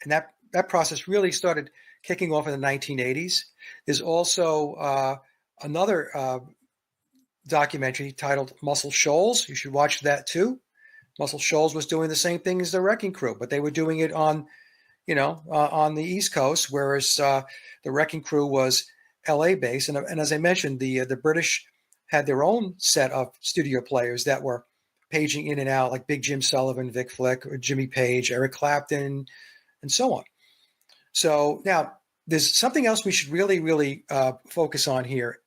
And that process really started kicking off in the 1980s. There's also another documentary titled Muscle Shoals. You should watch that too. Muscle Shoals was doing the same thing as the Wrecking Crew, but they were doing it on the East Coast, whereas the Wrecking Crew was LA based. And as I mentioned, the British had their own set of studio players that were paging in and out, like Big Jim Sullivan, Vic Flick, or Jimmy Page, Eric Clapton, and so on. So now there's something else we should really focus on here.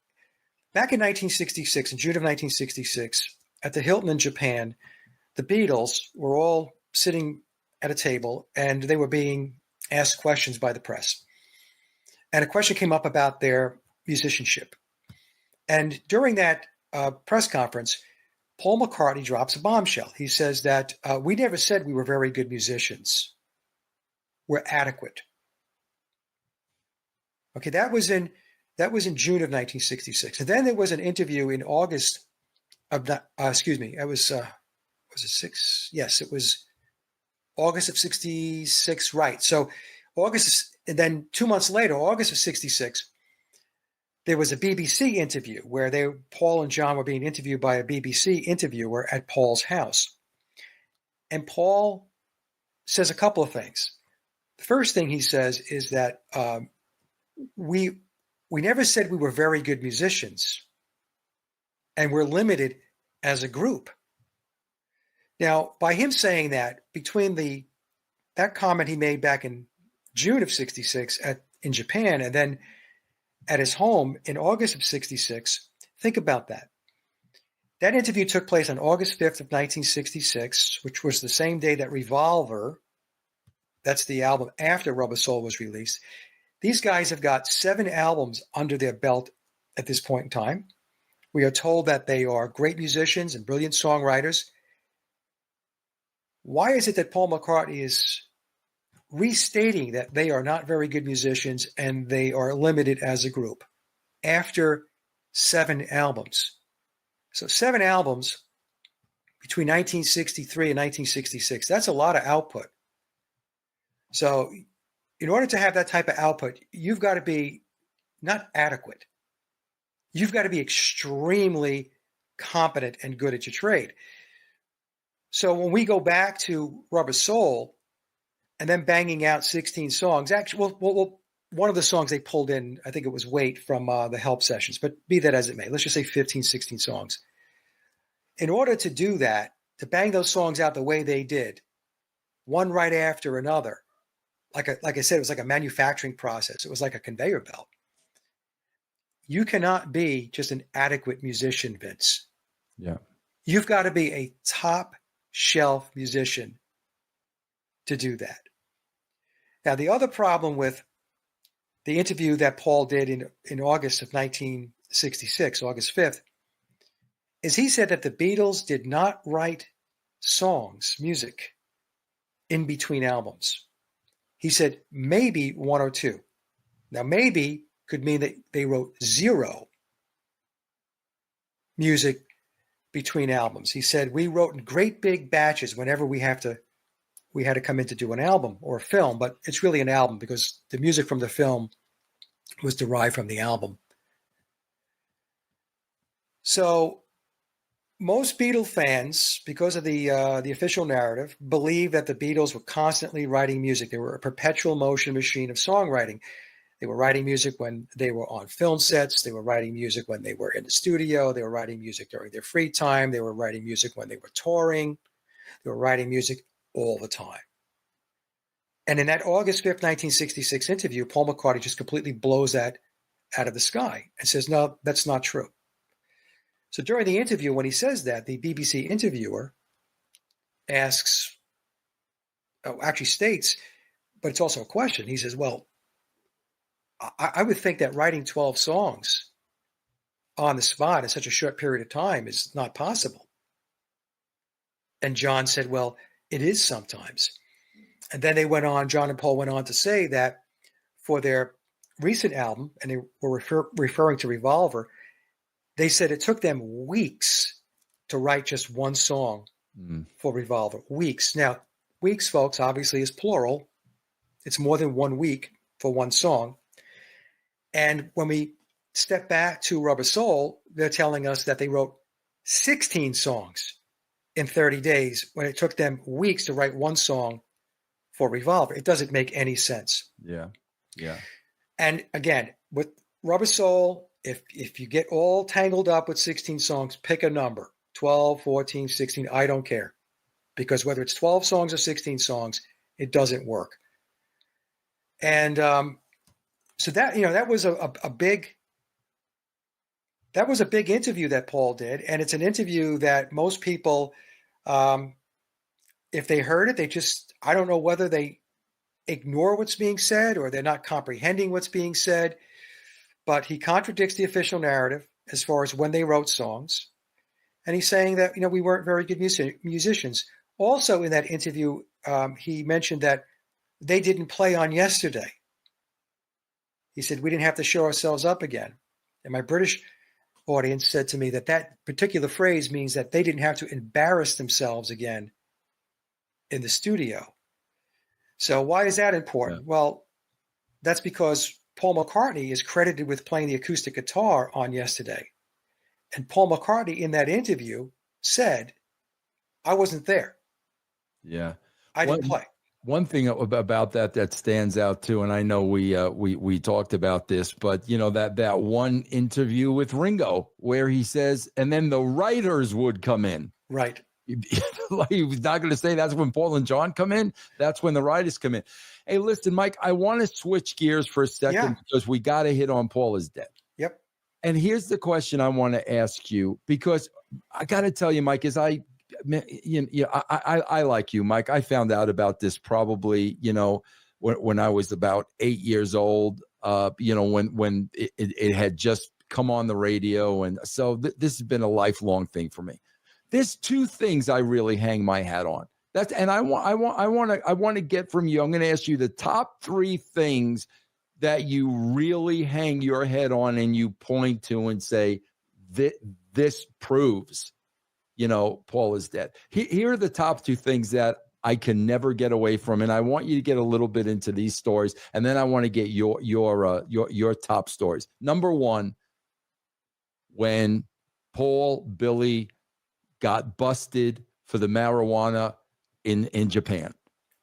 Back in 1966, in June of 1966, at the Hilton in Japan, the Beatles were all sitting at a table, and they were being asked questions by the press. And a question came up about their musicianship. And during that press conference, Paul McCartney drops a bombshell. He says that we never said we were very good musicians. We're adequate. Okay, that was in June of 1966. And then there was an interview in August of, it was it 6? Yes, it was August of 66, right. So and then 2 months later, August of 66, there was a BBC interview where Paul and John were being interviewed by a BBC interviewer at Paul's house. And Paul says a couple of things. The first thing he says is that we never said we were very good musicians, and we're limited as a group. Now, by him saying that, between that comment he made back in June of 66 in Japan, and then at his home in August of 66, think about that. That interview took place on August 5th of 1966, which was the same day that Revolver, that's the album after Rubber Soul was released. These guys have got 7 albums under their belt at this point in time. We are told that they are great musicians and brilliant songwriters. Why is it that Paul McCartney is restating that they are not very good musicians and they are limited as a group after 7 albums? So 7 albums between 1963 and 1966, that's a lot of output. So in order to have that type of output, you've got to be not adequate. You've got to be extremely competent and good at your trade. So when we go back to Rubber Soul and then banging out 16 songs, actually, well, one of the songs they pulled in, I think it was Wait from the Help sessions, but be that as it may, let's just say 15, 16 songs. In order to do that, to bang those songs out the way they did, one right after another, like I said, it was like a manufacturing process. It was like a conveyor belt. You cannot be just an adequate musician, Vince. Yeah. You've got to be a top shelf musician to do that. Now, the other problem with the interview that Paul did in August of 1966, August 5th, is he said that the Beatles did not write songs, music, in between albums. He said maybe 1 or 2. Now, maybe could mean that they wrote 0 music between albums. He said, we wrote in great big batches whenever we had to come in to do an album or a film, but it's really an album because the music from the film was derived from the album. So most Beatle fans, because of the official narrative, believe that the Beatles were constantly writing music. They were a perpetual motion machine of songwriting. They were writing music when they were on film sets. They were writing music when they were in the studio. They were writing music during their free time. They were writing music when they were touring. They were writing music all the time. And in that August 5th, 1966 interview, Paul McCartney just completely blows that out of the sky and says, no, that's not true. So during the interview, when he says that, the BBC interviewer asks, actually states, but it's also a question. He says, well, I would think that writing 12 songs on the spot in such a short period of time is not possible. And John said, well, it is sometimes. And then John and Paul went on to say that for their recent album, and they were referring to Revolver, they said it took them weeks to write just one song for Revolver. Weeks. Now, weeks, folks, obviously is plural. It's more than 1 week for one song. And when we step back to Rubber Soul, they're telling us that they wrote 16 songs in 30 days when it took them weeks to write one song for Revolver. It doesn't make any sense. Yeah. Yeah. And again, with Rubber Soul, if you get all tangled up with 16 songs, pick a number, 12, 14, 16, I don't care. Because whether it's 12 songs or 16 songs, it doesn't work. And so that was a big interview that Paul did. And it's an interview that most people, if they heard it, I don't know whether they ignore what's being said or they're not comprehending what's being said, but he contradicts the official narrative as far as when they wrote songs. And he's saying that, we weren't very good musicians. Also in that interview, he mentioned that they didn't play on Yesterday. He said, we didn't have to show ourselves up again. And my British audience said to me that particular phrase means that they didn't have to embarrass themselves again in the studio. So why is that important? Yeah. Well, that's because Paul McCartney is credited with playing the acoustic guitar on Yesterday. And Paul McCartney in that interview said, I wasn't there. Yeah. I didn't play. One thing about that stands out too, and I know we talked about this, but that one interview with Ringo where he says, and then the writers would come in. Right. Like, he was not going to say that's when Paul and John come in. That's when the writers come in. Hey, listen, Mike, I want to switch gears for a second because we got to hit on Paul is Dead. Yep. And here's the question I want to ask you, because I got to tell you, Mike, I like you, Mike. I found out about this probably, when I was about 8 years old, when it had just come on the radio. And so this has been a lifelong thing for me. There's two things I really hang my hat on. I want to get from you. I'm going to ask you the top three things that you really hang your head on and you point to and say, this proves, Paul is dead. Here are the top two things that I can never get away from. And I want you to get a little bit into these stories. And then I want to get your top stories. Number one, when Billy got busted for the marijuana in Japan,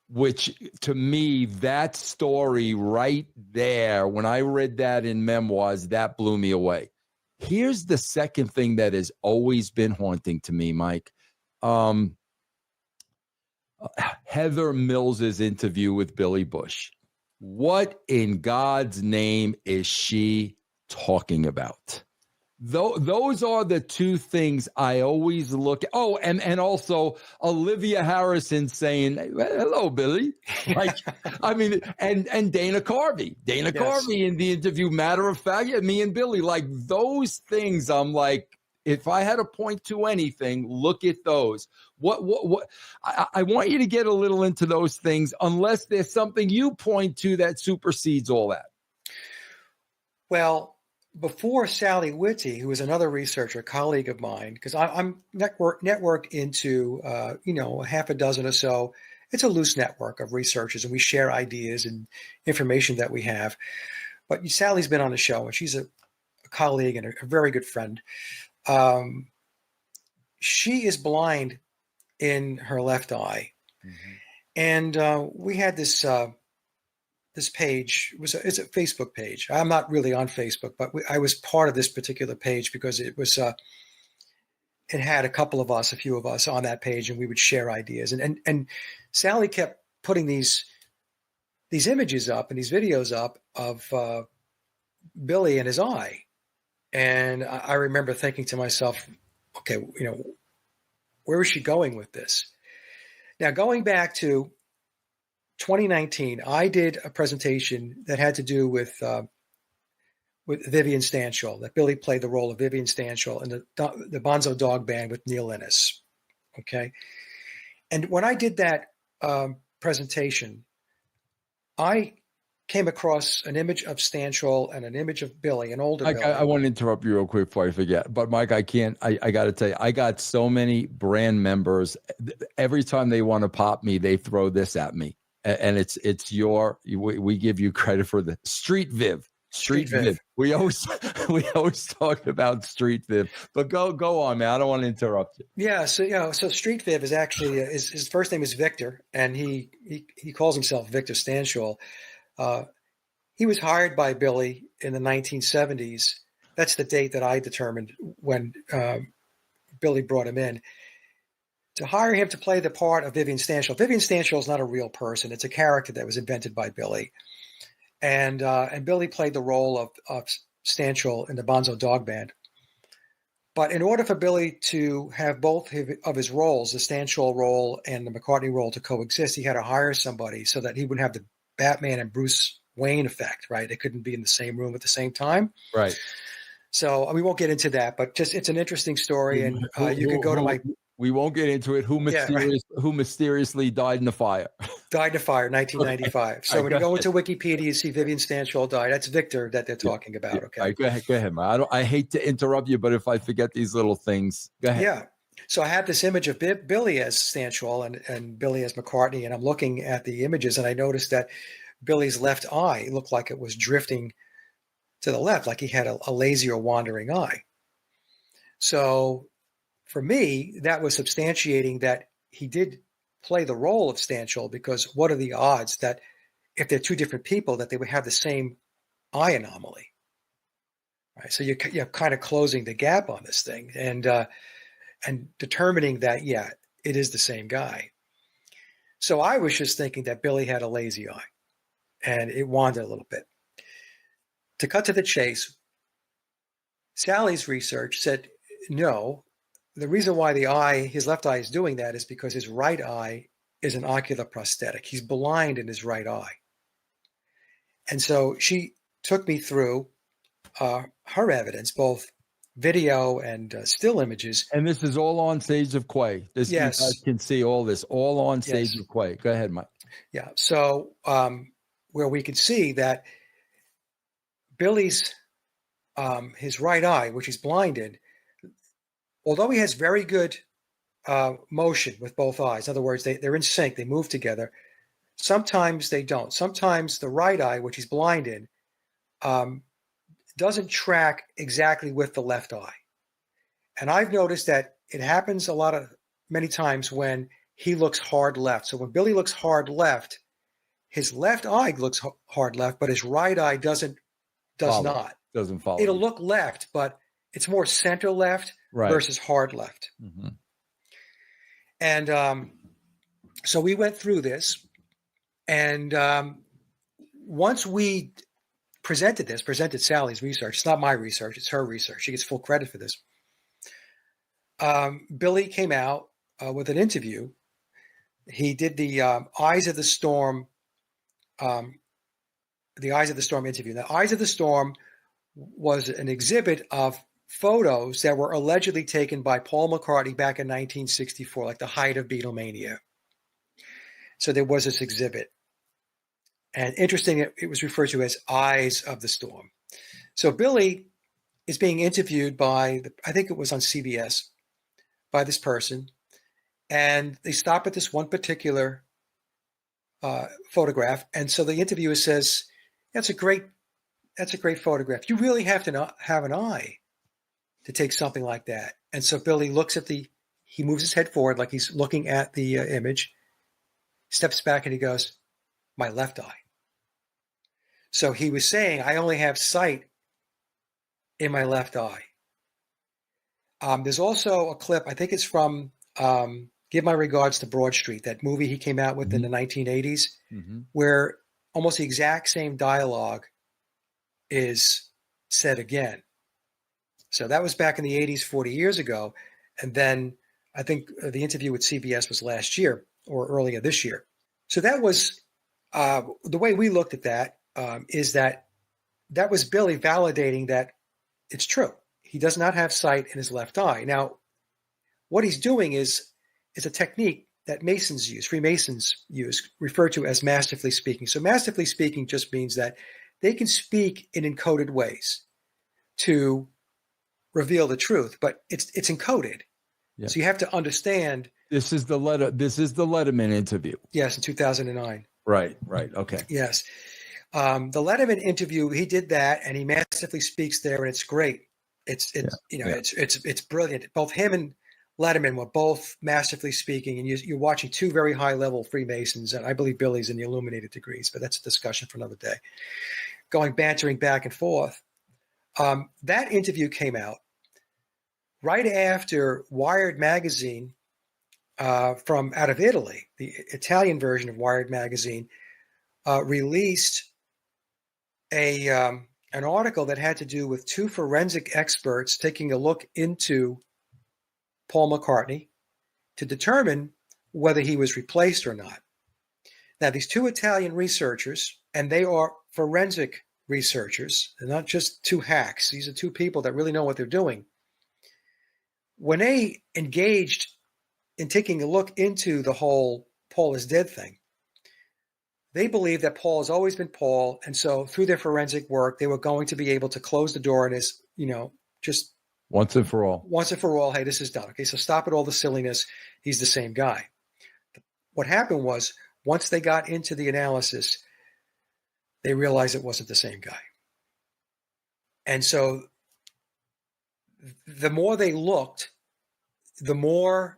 which to me, that story right there, when I read that in memoirs, that blew me away. Here's the second thing that has always been haunting to me, Mike. Heather Mills's interview with Billy Bush. What in God's name is she talking about? Those are the two things I always look at. Oh, and also Olivia Harrison saying, hello, Billy. Like, I mean, and Dana Carvey. Carvey in the interview, matter of fact, me and Billy, like those things, I'm like, if I had to point to anything, look at those. What I want you to get a little into those things, unless there's something you point to that supersedes all that. Well, before Sally Whitty, who was another researcher, colleague of mine, because I'm network into half a dozen or so. It's a loose network of researchers, and we share ideas and information that we have. But Sally's been on the show, and she's a colleague and a very good friend. She is blind in her left eye, and we had this page. It's a Facebook page. I'm not really on Facebook, but I was part of this particular page because it was it had a few of us on that page, and we would share ideas. And Sally kept putting these images up and these videos up of Billy and his eye. And I remember thinking to myself, okay, where is she going with this? Now, going back to 2019, I did a presentation that had to do with Vivian Stanshall, that Billy played the role of Vivian Stanshall in the Bonzo Dog Band with Neil Innes. Okay. And when I did that presentation, I came across an image of Stanshall and an image of Billy, an older Billy. I want to interrupt you real quick before I forget. But Mike, I can't. I got to tell you, I got so many brand members. Every time they want to pop me, they throw this at me, and we give you credit for the Street Viv. Street Viv. We always talk about Street Viv. But go on, man. I don't want to interrupt you. Yeah. So Street Viv is actually his first name is Victor, and he calls himself Victor Stanshall. He was hired by Billy in the 1970s. That's the date that I determined when Billy brought him in to hire him to play the part of Vivian Stanshall. Vivian Stanshall is not a real person. It's a character that was invented by Billy. And Billy played the role of Stanshall in the Bonzo Dog Band. But in order for Billy to have both of his roles, the Stanshall role and the McCartney role, to coexist, he had to hire somebody so that he wouldn't have the Batman and Bruce Wayne effect, right? They couldn't be in the same room at the same time. Right. So we won't get into that, but just it's an interesting story. And you can go to my... We won't get into it. Who mysteriously died in the fire? Died in the fire, 1995. So when you go into Wikipedia, you see Vivian Stanshall died. That's Victor that they're talking about. Okay. Right, go ahead, man. I hate to interrupt you, but if I forget these little things, go ahead. Yeah. So I have this image of Billy as Stanshall and Billy as McCartney, and I'm looking at the images, and I noticed that Billy's left eye looked like it was drifting to the left, like he had a lazy or wandering eye. So for me, that was substantiating that he did play the role of Stanshall, because what are the odds that if they're two different people, that they would have the same eye anomaly? Right. So you're kind of closing the gap on this thing and determining that, it is the same guy. So I was just thinking that Billy had a lazy eye, and it wandered a little bit. To cut to the chase, Sally's research said no. The reason why his left eye is doing that is because his right eye is an ocular prosthetic. He's blind in his right eye. And so she took me through her evidence, both video and still images. And this is all on stage of Quay. Yes. You guys can see all this, all on stage of Quay. Go ahead, Mike. Yeah. So where we could see that Billy's his right eye, which he's blinded, although he has very good motion with both eyes, in other words, they're in sync, they move together, sometimes they don't. Sometimes the right eye, which he's blinded, doesn't track exactly with the left eye. And I've noticed that it happens many times when he looks hard left. So when Billy looks hard left, his left eye looks hard left, but his right eye does not. Doesn't follow. It'll look left, but it's more center left versus hard left. Mm-hmm. And so we went through this, and once we presented Sally's research, it's not my research, it's her research. She gets full credit for this. Billy came out with an interview. He did the Eyes of the Storm interview. Now, Eyes of the Storm was an exhibit of photos that were allegedly taken by Paul McCartney back in 1964, like the height of Beatlemania. So there was this exhibit. And interesting, it was referred to as Eyes of the Storm. So Billy is being interviewed by, I think it was on CBS, by this person. And they stop at this one particular photograph. And so the interviewer says, that's a great photograph. You really have to have an eye to take something like that. And so Billy he moves his head forward like he's looking at the image, steps back, and he goes, my left eye. So he was saying, I only have sight in my left eye. There's also a clip, I think it's from Give My Regards to Broad Street, that movie he came out with in the 1980s, where almost the exact same dialogue is said again. So that was back in the 80s, 40 years ago. And then I think the interview with CBS was last year or earlier this year. So that was the way we looked at that, is that was Billy validating that it's true. He does not have sight in his left eye. Now, what he's doing is a technique that Freemasons use, referred to as masterfully speaking. So masterfully speaking just means that they can speak in encoded ways to reveal the truth, but it's encoded. Yeah. So you have to understand. This is the Letterman interview. Yes, in 2009. Right. Okay. Yes. The Letterman interview, he did that, and he masterfully speaks there, and it's great. It's brilliant. Both him and Letterman were both masterfully speaking, and you're watching two very high-level Freemasons, and I believe Billy's in the Illuminated degrees, but that's a discussion for another day. Bantering back and forth. That interview came out right after Wired magazine, from out of Italy, the Italian version of Wired magazine, released an article that had to do with two forensic experts taking a look into Paul McCartney to determine whether he was replaced or not. Now, these two Italian researchers, and they are forensic researchers, they're not just two hacks. These are two people that really know what they're doing. When they engaged in taking a look into the whole Paul is dead thing, they believe that Paul has always been Paul. And so through their forensic work, they were going to be able to close the door on his, just once and for all. Once and for all, hey, this is done. Okay, so stop at all the silliness. He's the same guy. What happened was, once they got into the analysis, they realized it wasn't the same guy. And so the more they looked, the more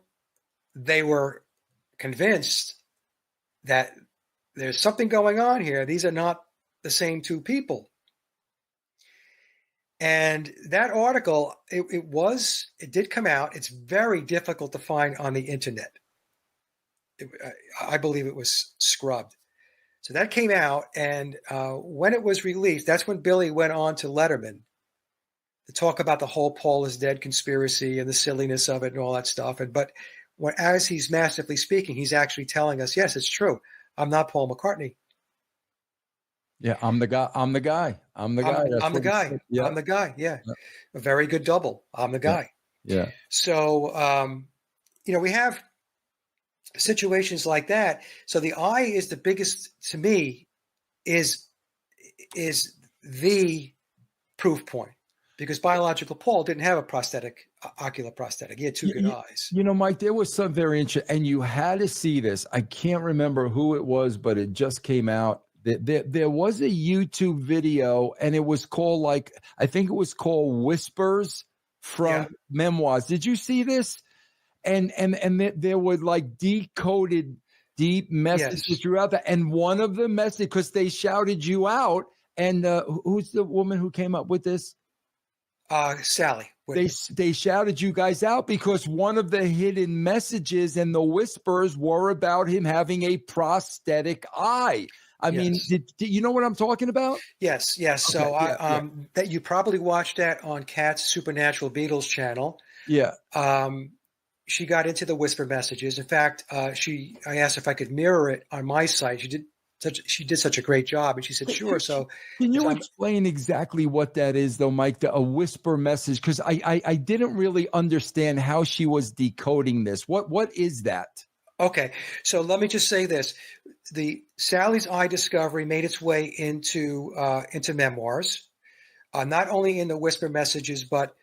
they were convinced that there's something going on here. These are not the same two people. And that article, it did come out. It's very difficult to find on the internet. I believe it was scrubbed. So that came out, and when it was released, that's when Billy went on to Letterman to talk about the whole Paul is dead conspiracy and the silliness of it and all that stuff. But as he's masterfully speaking, he's actually telling us, yes, it's true. I'm not Paul McCartney. Yeah, I'm the guy. I'm the guy. I'm the guy. I'm the guy. Yeah. I'm the guy. Yeah. A very good double. I'm the guy. Yeah. So, we have situations like that. So the eye is the biggest, to me, is the proof point, because biological Paul didn't have a ocular prosthetic. He had two good eyes. Mike, there was something very interesting, and you had to see this. I can't remember who it was, but it just came out. There was a YouTube video, and it was called, I think it was called Whispers from Memoirs. Did you see this? And there were decoded deep messages throughout that. And one of the messages, because they shouted you out, and who's the woman who came up with this? Sally. They shouted you guys out because one of the hidden messages and the whispers were about him having a prosthetic eye. I mean, do you know what I'm talking about? Yes. Okay, so that you probably watched that on Kat's Supernatural Beatles channel. Yeah. She got into the whisper messages. In fact, I asked if I could mirror it on my site. She did such a great job, and she said, sure. So can you explain exactly what that is, though, Mike, a whisper message? Because I didn't really understand how she was decoding this. What is that? Okay, so let me just say this. The Sally's eye discovery made its way into Memoirs, not only in the whisper messages, but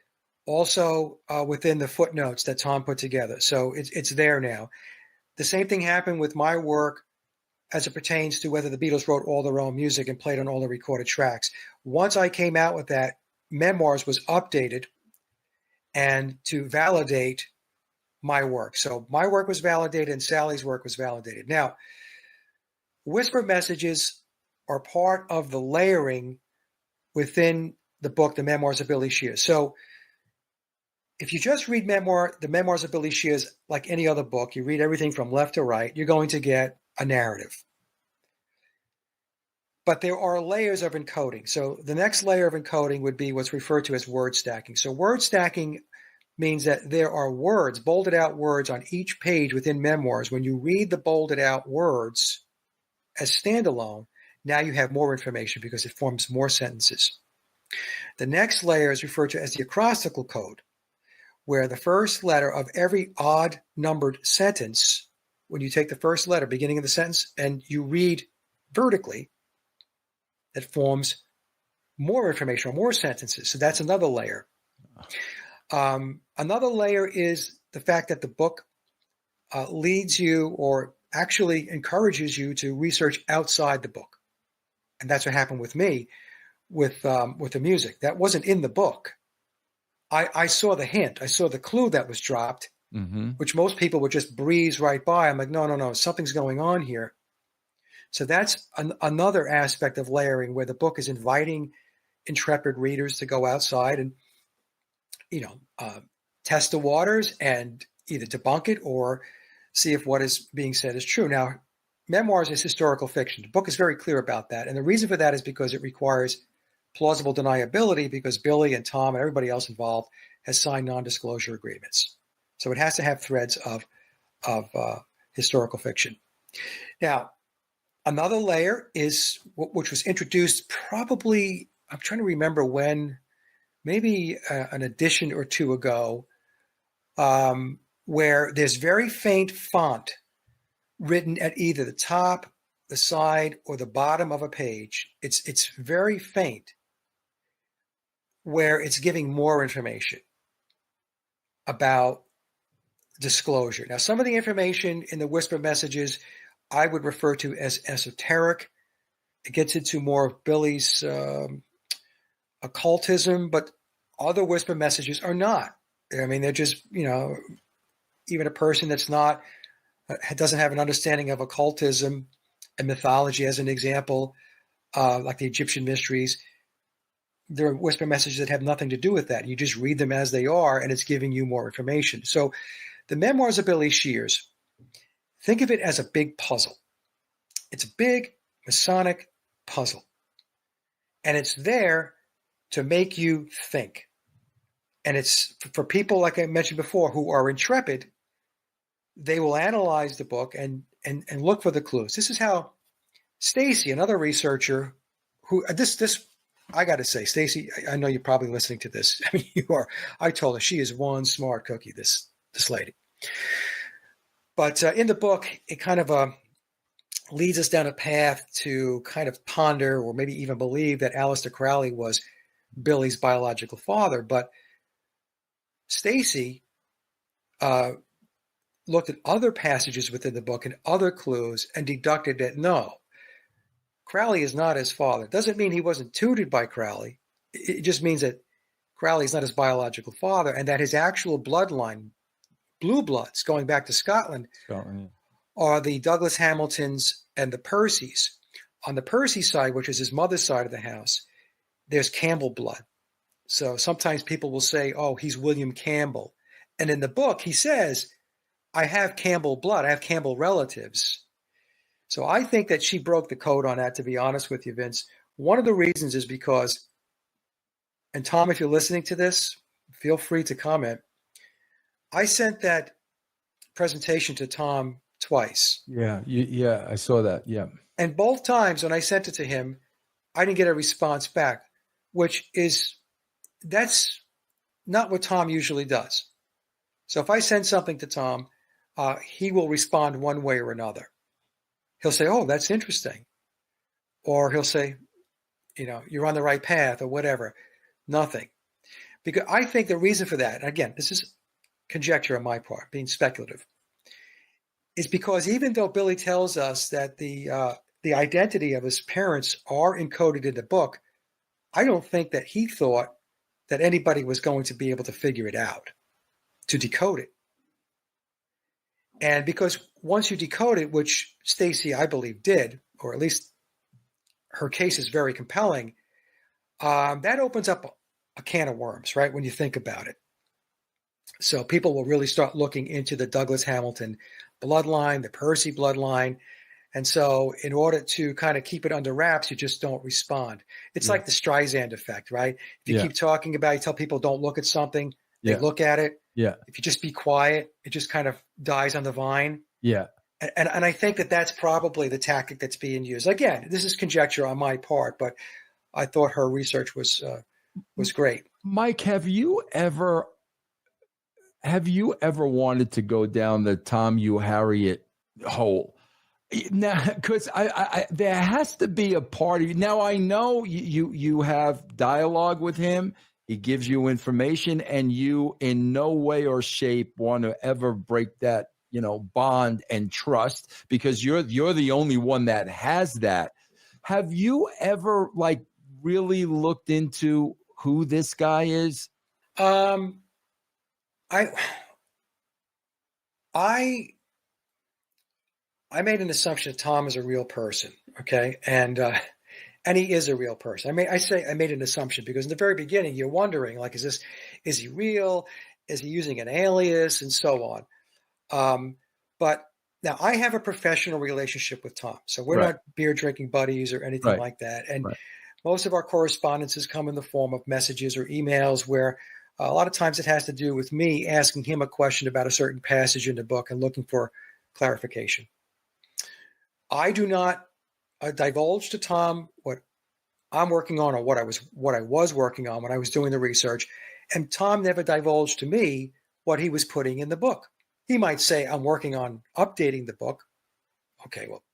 also within the footnotes that Tom put together. So it's there now. The same thing happened with my work as it pertains to whether the Beatles wrote all their own music and played on all the recorded tracks. Once I came out with that, Memoirs was updated and to validate my work. So my work was validated and Sally's work was validated. Now, whisper messages are part of the layering within the book, The Memoirs of Billy Shears. So if you just read The Memoirs of Billy Shears, like any other book, you read everything from left to right, you're going to get a narrative. But there are layers of encoding. So the next layer of encoding would be what's referred to as word stacking. So word stacking means that there are words, bolded out words on each page within Memoirs. When you read the bolded out words as standalone, now you have more information because it forms more sentences. The next layer is referred to as the acrostical code, where the first letter of every odd numbered sentence, when you take the first letter, beginning of the sentence, and you read vertically, it forms more information or more sentences. So that's another layer. Another layer is the fact that the book leads you, or actually encourages you, to research outside the book. And that's what happened with me with the music. That wasn't in the book. I saw the hint. I saw the clue that was dropped, which most people would just breeze right by. I'm like, no, something's going on here. So that's another aspect of layering, where the book is inviting intrepid readers to go outside and, test the waters and either debunk it or see if what is being said is true. Now, Memoirs is historical fiction. The book is very clear about that. And the reason for that is because it requires plausible deniability, because Billy and Tom and everybody else involved has signed non-disclosure agreements. So it has to have threads of historical fiction. Now, another layer is which was introduced probably, I'm trying to remember when, maybe an edition or two ago, where there's very faint font written at either the top, the side, or the bottom of a page. It's very faint, where it's giving more information about disclosure. Now, some of the information in the whisper messages I would refer to as esoteric. It gets into more of Billy's occultism, but other whisper messages are not. I mean, they're just, even a person that's not, doesn't have an understanding of occultism and mythology, as an example, like the Egyptian mysteries, there are whisper messages that have nothing to do with that. You just read them as they are, and it's giving you more information. So the Memoirs of Billy Shears, think of it as a big puzzle. It's a big Masonic puzzle. And it's there to make you think. And it's for people, like I mentioned before, who are intrepid. They will analyze the book and look for the clues. This is how Stacy, another researcher, who this I got to say, Stacy, I know you're probably listening to this. I mean, you are. I told her she is one smart cookie. This lady. But in the book, it kind of leads us down a path to kind of ponder, or maybe even believe, that Aleister Crowley was Billy's biological father. But Stacy looked at other passages within the book and other clues and deducted that no, Crowley is not his father. Doesn't mean he wasn't tutored by Crowley. It just means that Crowley is not his biological father, and that his actual bloodline, blue bloods going back to Scotland, are the Douglas Hamiltons and the Percys. On the Percy side, which is his mother's side of the house, there's Campbell blood. So sometimes people will say, oh, he's William Campbell. And in the book, he says, I have Campbell blood. I have Campbell relatives. So I think that she broke the code on that, to be honest with you, Vince. One of the reasons is because, and Tom, if you're listening to this, feel free to comment. I sent that presentation to Tom twice. Yeah, I saw that. Yeah. And both times when I sent it to him, I didn't get a response back, that's not what Tom usually does. So if I send something to Tom, he will respond one way or another. He'll say, oh, that's interesting. Or he'll say, you're on the right path, or whatever. Nothing. Because I think the reason for that, and again, this is conjecture on my part, being speculative, is because even though Billy tells us that the identity of his parents are encoded in the book, I don't think that he thought that anybody was going to be able to figure it out, to decode it. And because once you decode it, which Stacy, I believe, did, or at least her case is very compelling, that opens up a can of worms, right, when you think about it. So people will really start looking into the Douglas Hamilton bloodline, the Percy bloodline. And so in order to kind of keep it under wraps, you just don't respond. It's like the Streisand effect, right? If you keep talking about it, you tell people don't look at something, they look at it. Yeah. If you just be quiet, it just kind of dies on the vine. Yeah. And I think that that's probably the tactic that's being used. Again, this is conjecture on my part, but I thought her research was great. Mike, have you ever wanted to go down the Tom U. Harriet hole? Now, because I there has to be a part of you. Now, I know you have dialogue with him. He gives you information, and you in no way or shape want to ever break that, bond and trust, because you're the only one that has that. Have you ever really looked into who this guy is? I made an assumption that Tom is a real person, okay, and he is a real person. I made an assumption because in the very beginning you're wondering, is he real? Is he using an alias, and so on? But now I have a professional relationship with Tom, so we're not beer drinking buddies or anything like that. And most of our correspondences come in the form of messages or emails, where a lot of times it has to do with me asking him a question about a certain passage in the book and looking for clarification. I do not divulge to Tom what I'm working on, or what I was working on when I was doing the research, and Tom never divulged to me what he was putting in the book. He might say, I'm working on updating the book. Okay, well,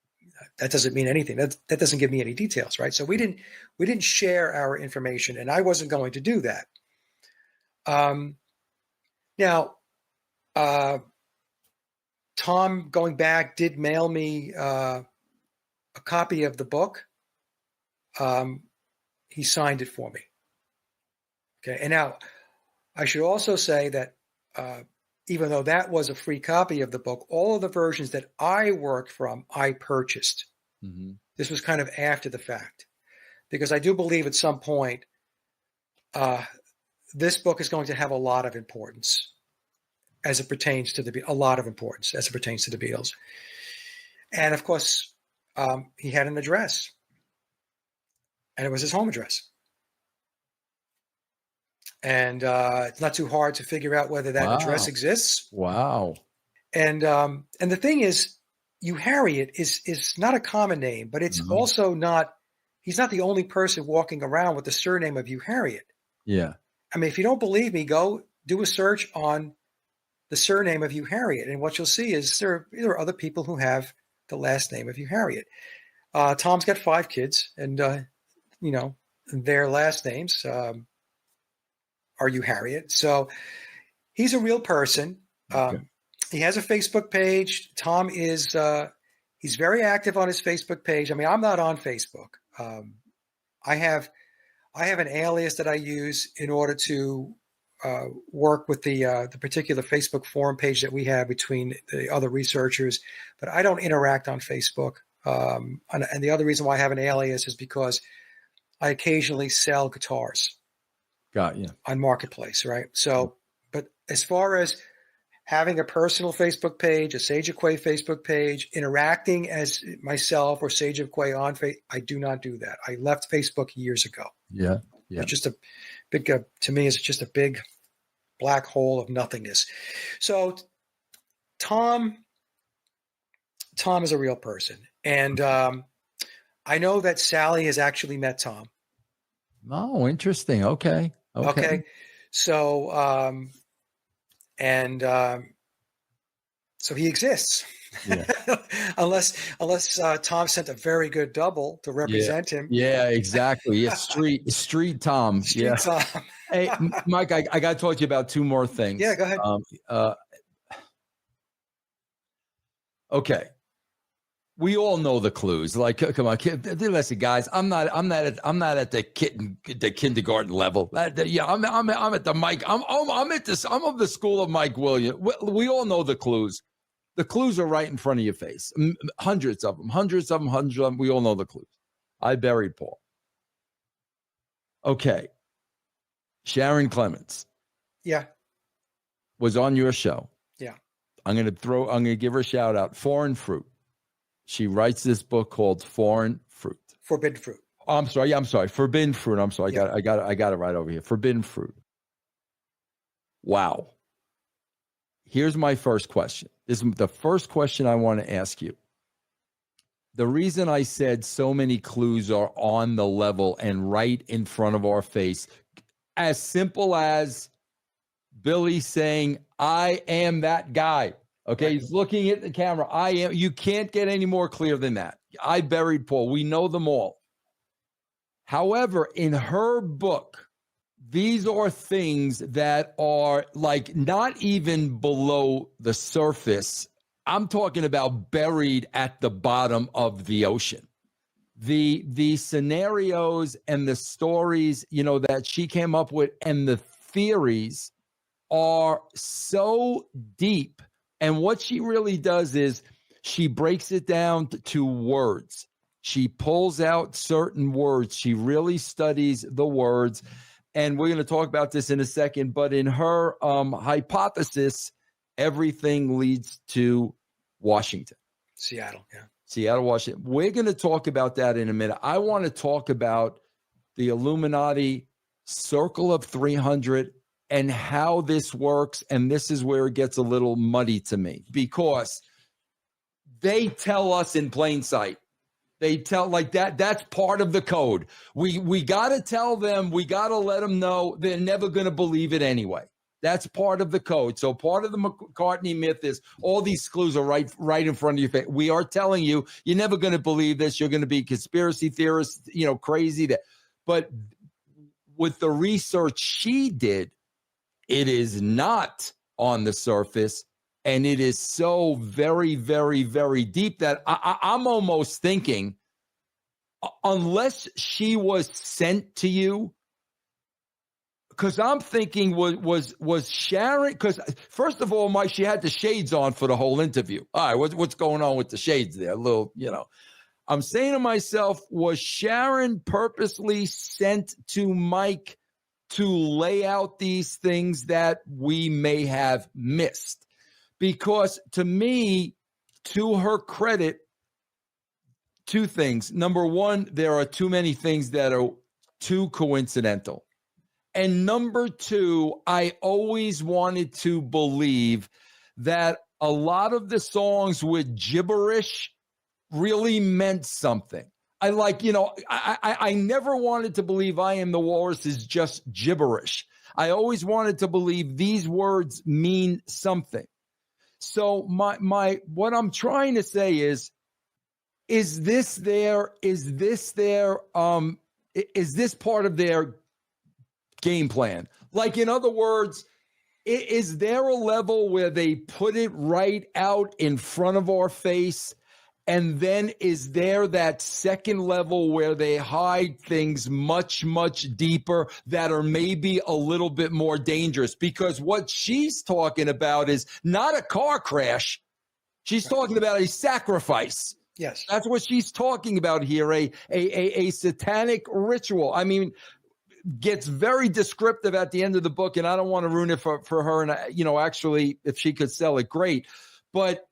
that doesn't mean anything. That doesn't give me any details, right? So we didn't share our information, and I wasn't going to do that. Now, Tom, going back, did mail me a copy of the book. He signed it for me. Okay, and now I should also say that even though that was a free copy of the book, all of the versions that I worked from, I purchased. Mm-hmm. This was kind of after the fact, because I do believe at some point this book is going to have a lot of importance as it pertains to the Beatles. And of course, he had an address, and it was his home address. And it's not too hard to figure out whether that address exists. Wow. And the thing is, Hugh Harriet is not a common name, but it's also not. He's not the only person walking around with the surname of Hugh Harriet. Yeah. I mean, if you don't believe me, go do a search on the surname of Hugh Harriet, and what you'll see is there are other people who have the last name of Hugh Harriet. Tom's got 5 kids, and their last names are Hugh Harriet. So he's a real person. Okay. He has a Facebook page. Tom is he's very active on his Facebook page. I mean, I'm not on Facebook. I have an alias that I use in order to work with the particular Facebook forum page that we have between the other researchers, but I don't interact on Facebook. And the other reason why I have an alias is because I occasionally sell guitars. Got you. On Marketplace, right? So, but as far as having a personal Facebook page, a Sage of Quay Facebook page, interacting as myself or Sage of Quay on Facebook, I do not do that. I left Facebook years ago. Yeah. It's just a big, to me, it's just a big black hole of nothingness. So Tom is a real person. And I know that Sally has actually met Tom. Oh, interesting. Okay. So, so he exists. Yeah. unless Tom sent a very good double to represent him. Yeah, exactly. Yeah, street Tom. Street Tom. Hey, Mike, I got to talk to you about 2 more things. Yeah, go ahead. Okay. We all know the clues. Like, come on, listen, guys. I'm not at the kindergarten level. I'm at the Mike. I'm at this. I'm of the school of Mike Williams. We all know the clues. The clues are right in front of your face. Hundreds of them. We all know the clues. I buried Paul. Okay. Sharon Clements. Yeah. Was on your show. Yeah. I'm going to give her a shout out. Foreign Fruit. She writes this book called Foreign Fruit. Forbidden Fruit. Oh, I'm sorry. Yeah, I'm sorry. Forbidden Fruit. I'm sorry. I got it right over here. Forbidden Fruit. Wow. Here's my first question. This is the first question I want to ask you. The reason I said so many clues are on the level and right in front of our face, as simple as Billy saying, "I am that guy." Okay, he's looking at the camera. I am. You can't get any more clear than that. I buried Paul. We know them all. However, in her book, these are things that are like not even below the surface. I'm talking about buried at the bottom of the ocean. The scenarios and the stories, that she came up with and the theories are so deep. And what she really does is she breaks it down to words. She pulls out certain words. She really studies the words. And we're going to talk about this in a second. But in her hypothesis, everything leads to Washington. Seattle, yeah. Seattle, Washington. We're going to talk about that in a minute. I want to talk about the Illuminati Circle of 300 and how this works. And this is where it gets a little muddy to me because they tell us in plain sight. They tell like that. That's part of the code. We got to tell them. We got to let them know they're never going to believe it anyway. That's part of the code. So part of the McCartney myth is all these clues are right in front of your face. We are telling you, you're never going to believe this. You're going to be conspiracy theorists, crazy. But with the research she did, it is not on the surface, and it is so very, very, very deep that I'm almost thinking, unless she was sent to you, because I'm thinking was Sharon, because first of all, Mike, she had the shades on for the whole interview. All right, what's going on with the shades there? A little, I'm saying to myself, was Sharon purposely sent to Mike to lay out these things that we may have missed? Because to me, to her credit, two things. Number one, there are too many things that are too coincidental. And number two, I always wanted to believe that a lot of the songs with gibberish really meant something. I never wanted to believe I Am the Walrus is just gibberish. I always wanted to believe these words mean something. So what I'm trying to say is this part of their game plan? Like, in other words, is there a level where they put it right out in front of our face? And then is there that second level where they hide things much, much deeper that are maybe a little bit more dangerous? Because what she's talking about is not a car crash. She's talking about a sacrifice. Yes. That's what she's talking about here, a satanic ritual. I mean, gets very descriptive at the end of the book, and I don't want to ruin it for her. And, actually, if she could sell it, great. But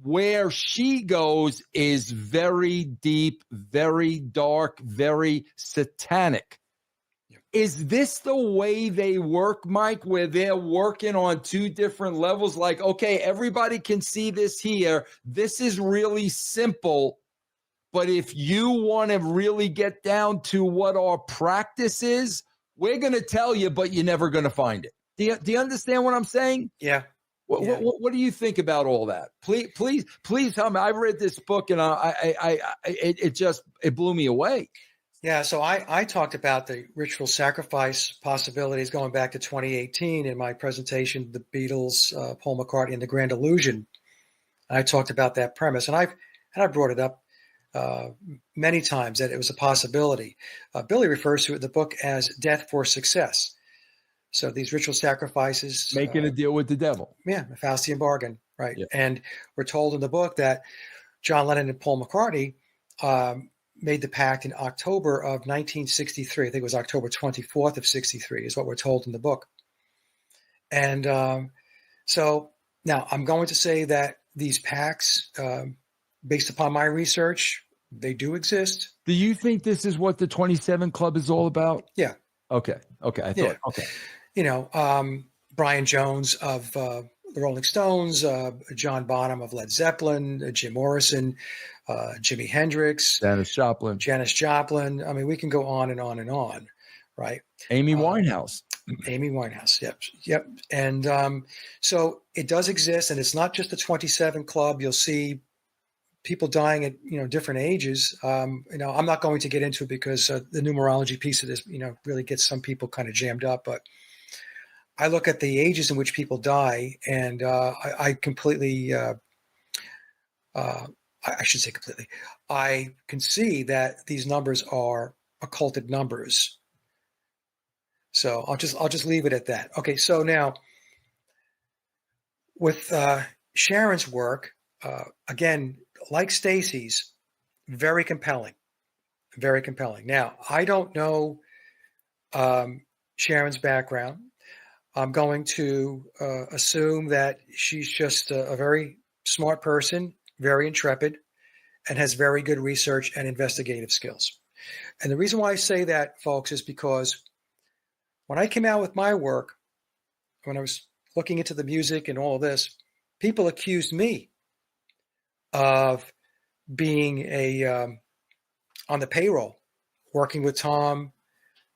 where she goes is very deep, very dark, very satanic. Yep. Is this the way they work, Mike, where they're working on two different levels? Like, okay, everybody can see this here. This is really simple. But if you want to really get down to what our practice is, we're going to tell you, but you're never going to find it. Do you understand what I'm saying? Yeah. What do you think about all that? Please tell me. I read this book and it blew me away. Yeah. So I talked about the ritual sacrifice possibilities going back to 2018 in my presentation, The Beatles, Paul McCartney and the Grand Illusion. I talked about that premise, and I brought it up many times that it was a possibility. Billy refers to it in the book as death for success. So these ritual sacrifices, making a deal with the devil. Yeah, a Faustian bargain, right? Yeah. And we're told in the book that John Lennon and Paul McCartney made the pact in October of 1963. I think it was October 24th of 63 is what we're told in the book. And so now I'm going to say that these pacts, based upon my research, they do exist. Do you think this is what the 27 Club is all about? Yeah. Okay. I thought, okay. Brian Jones of the Rolling Stones, John Bonham of Led Zeppelin, Jim Morrison, Jimi Hendrix, Janis Joplin. I mean, we can go on and on and on, right? Amy Winehouse. Yep. And so it does exist, and it's not just the 27 Club. You'll see people dying at different ages. I'm not going to get into it because the numerology piece of this really gets some people kind of jammed up. But I look at the ages in which people die, and I completely, I should say completely, I can see that these numbers are occulted numbers. So I'll just leave it at that. Okay, so now with Sharon's work, again, like Stacy's, very compelling. Now, I don't know Sharon's background. I'm going to assume that she's just a very smart person, very intrepid, and has very good research and investigative skills. And the reason why I say that, folks, is because when I came out with my work, when I was looking into the music and all of this, people accused me of being on the payroll, working with Tom,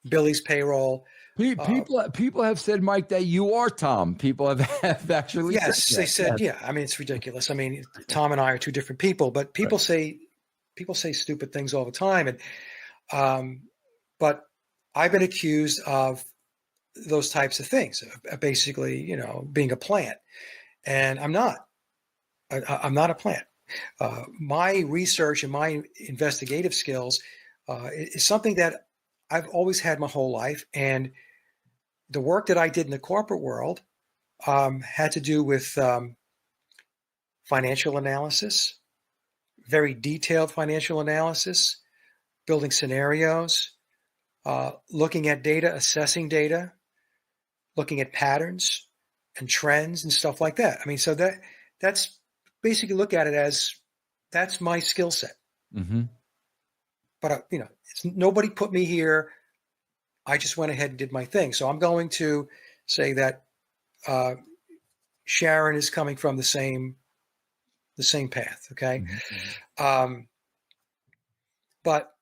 Billy's payroll. People have said, Mike, that you are Tom. People have actually yes, said they said, yeah. I mean, it's ridiculous. I mean, Tom and I are two different people, but people say stupid things all the time. And but I've been accused of those types of things, basically, being a plant, and I'm not. I'm not a plant. My research and my investigative skills is something that I've always had my whole life, and the work that I did in the corporate world had to do with financial analysis, very detailed financial analysis, building scenarios, looking at data, assessing data, looking at patterns and trends and stuff like that. I mean, so that's basically look at it as that's my skill set. Mm-hmm. But nobody put me here. I just went ahead and did my thing. So I'm going to say that Sharon is coming from the same path. Okay. Mm-hmm. But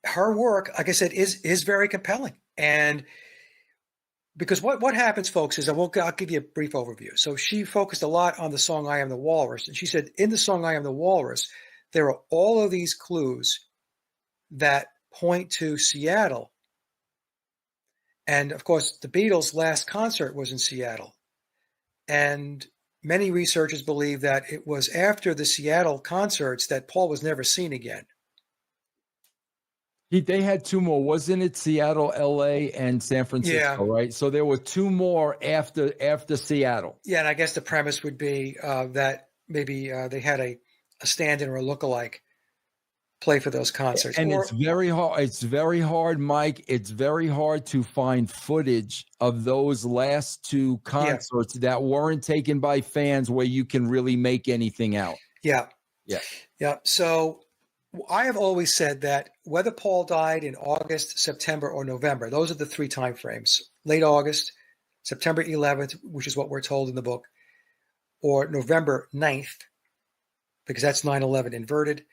her work, like I said, is very compelling. And because what happens, folks, is I'll give you a brief overview. So she focused a lot on the song I Am the Walrus. And she said, in the song I Am the Walrus, there are all of these clues that point to Seattle. And of course, the Beatles' last concert was in Seattle. And many researchers believe that it was after the Seattle concerts that Paul was never seen again. They had two more, wasn't it? Seattle, LA, and San Francisco, right? So there were two more after Seattle. Yeah, and I guess the premise would be that maybe they had a stand-in or a lookalike play for those concerts. And it's very hard. It's very hard, Mike. It's very hard to find footage of those last two concerts that weren't taken by fans where you can really make anything out. Yeah. Yeah. So I have always said that whether Paul died in August, September, or November, those are the three time frames. Late August, September 11th, which is what we're told in the book, or November 9th, because that's 9/11 inverted.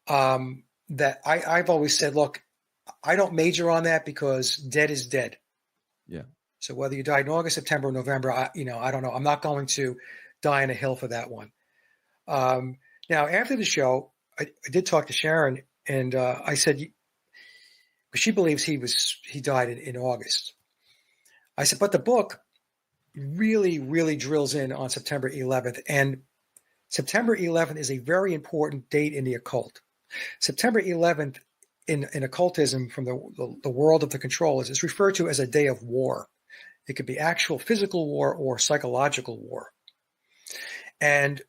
That I've always said, look, I don't major on that because dead is dead. Yeah. So whether you died in August, September, or November, I don't know. I'm not going to die on a hill for that one. Now, after the show, I did talk to Sharon, and I said, she believes he died in August. I said, but the book really, really drills in on September 11th. And September 11th is a very important date in the occult. September 11th in occultism from the world of the controllers is referred to as a day of war. It could be actual physical war or psychological war. And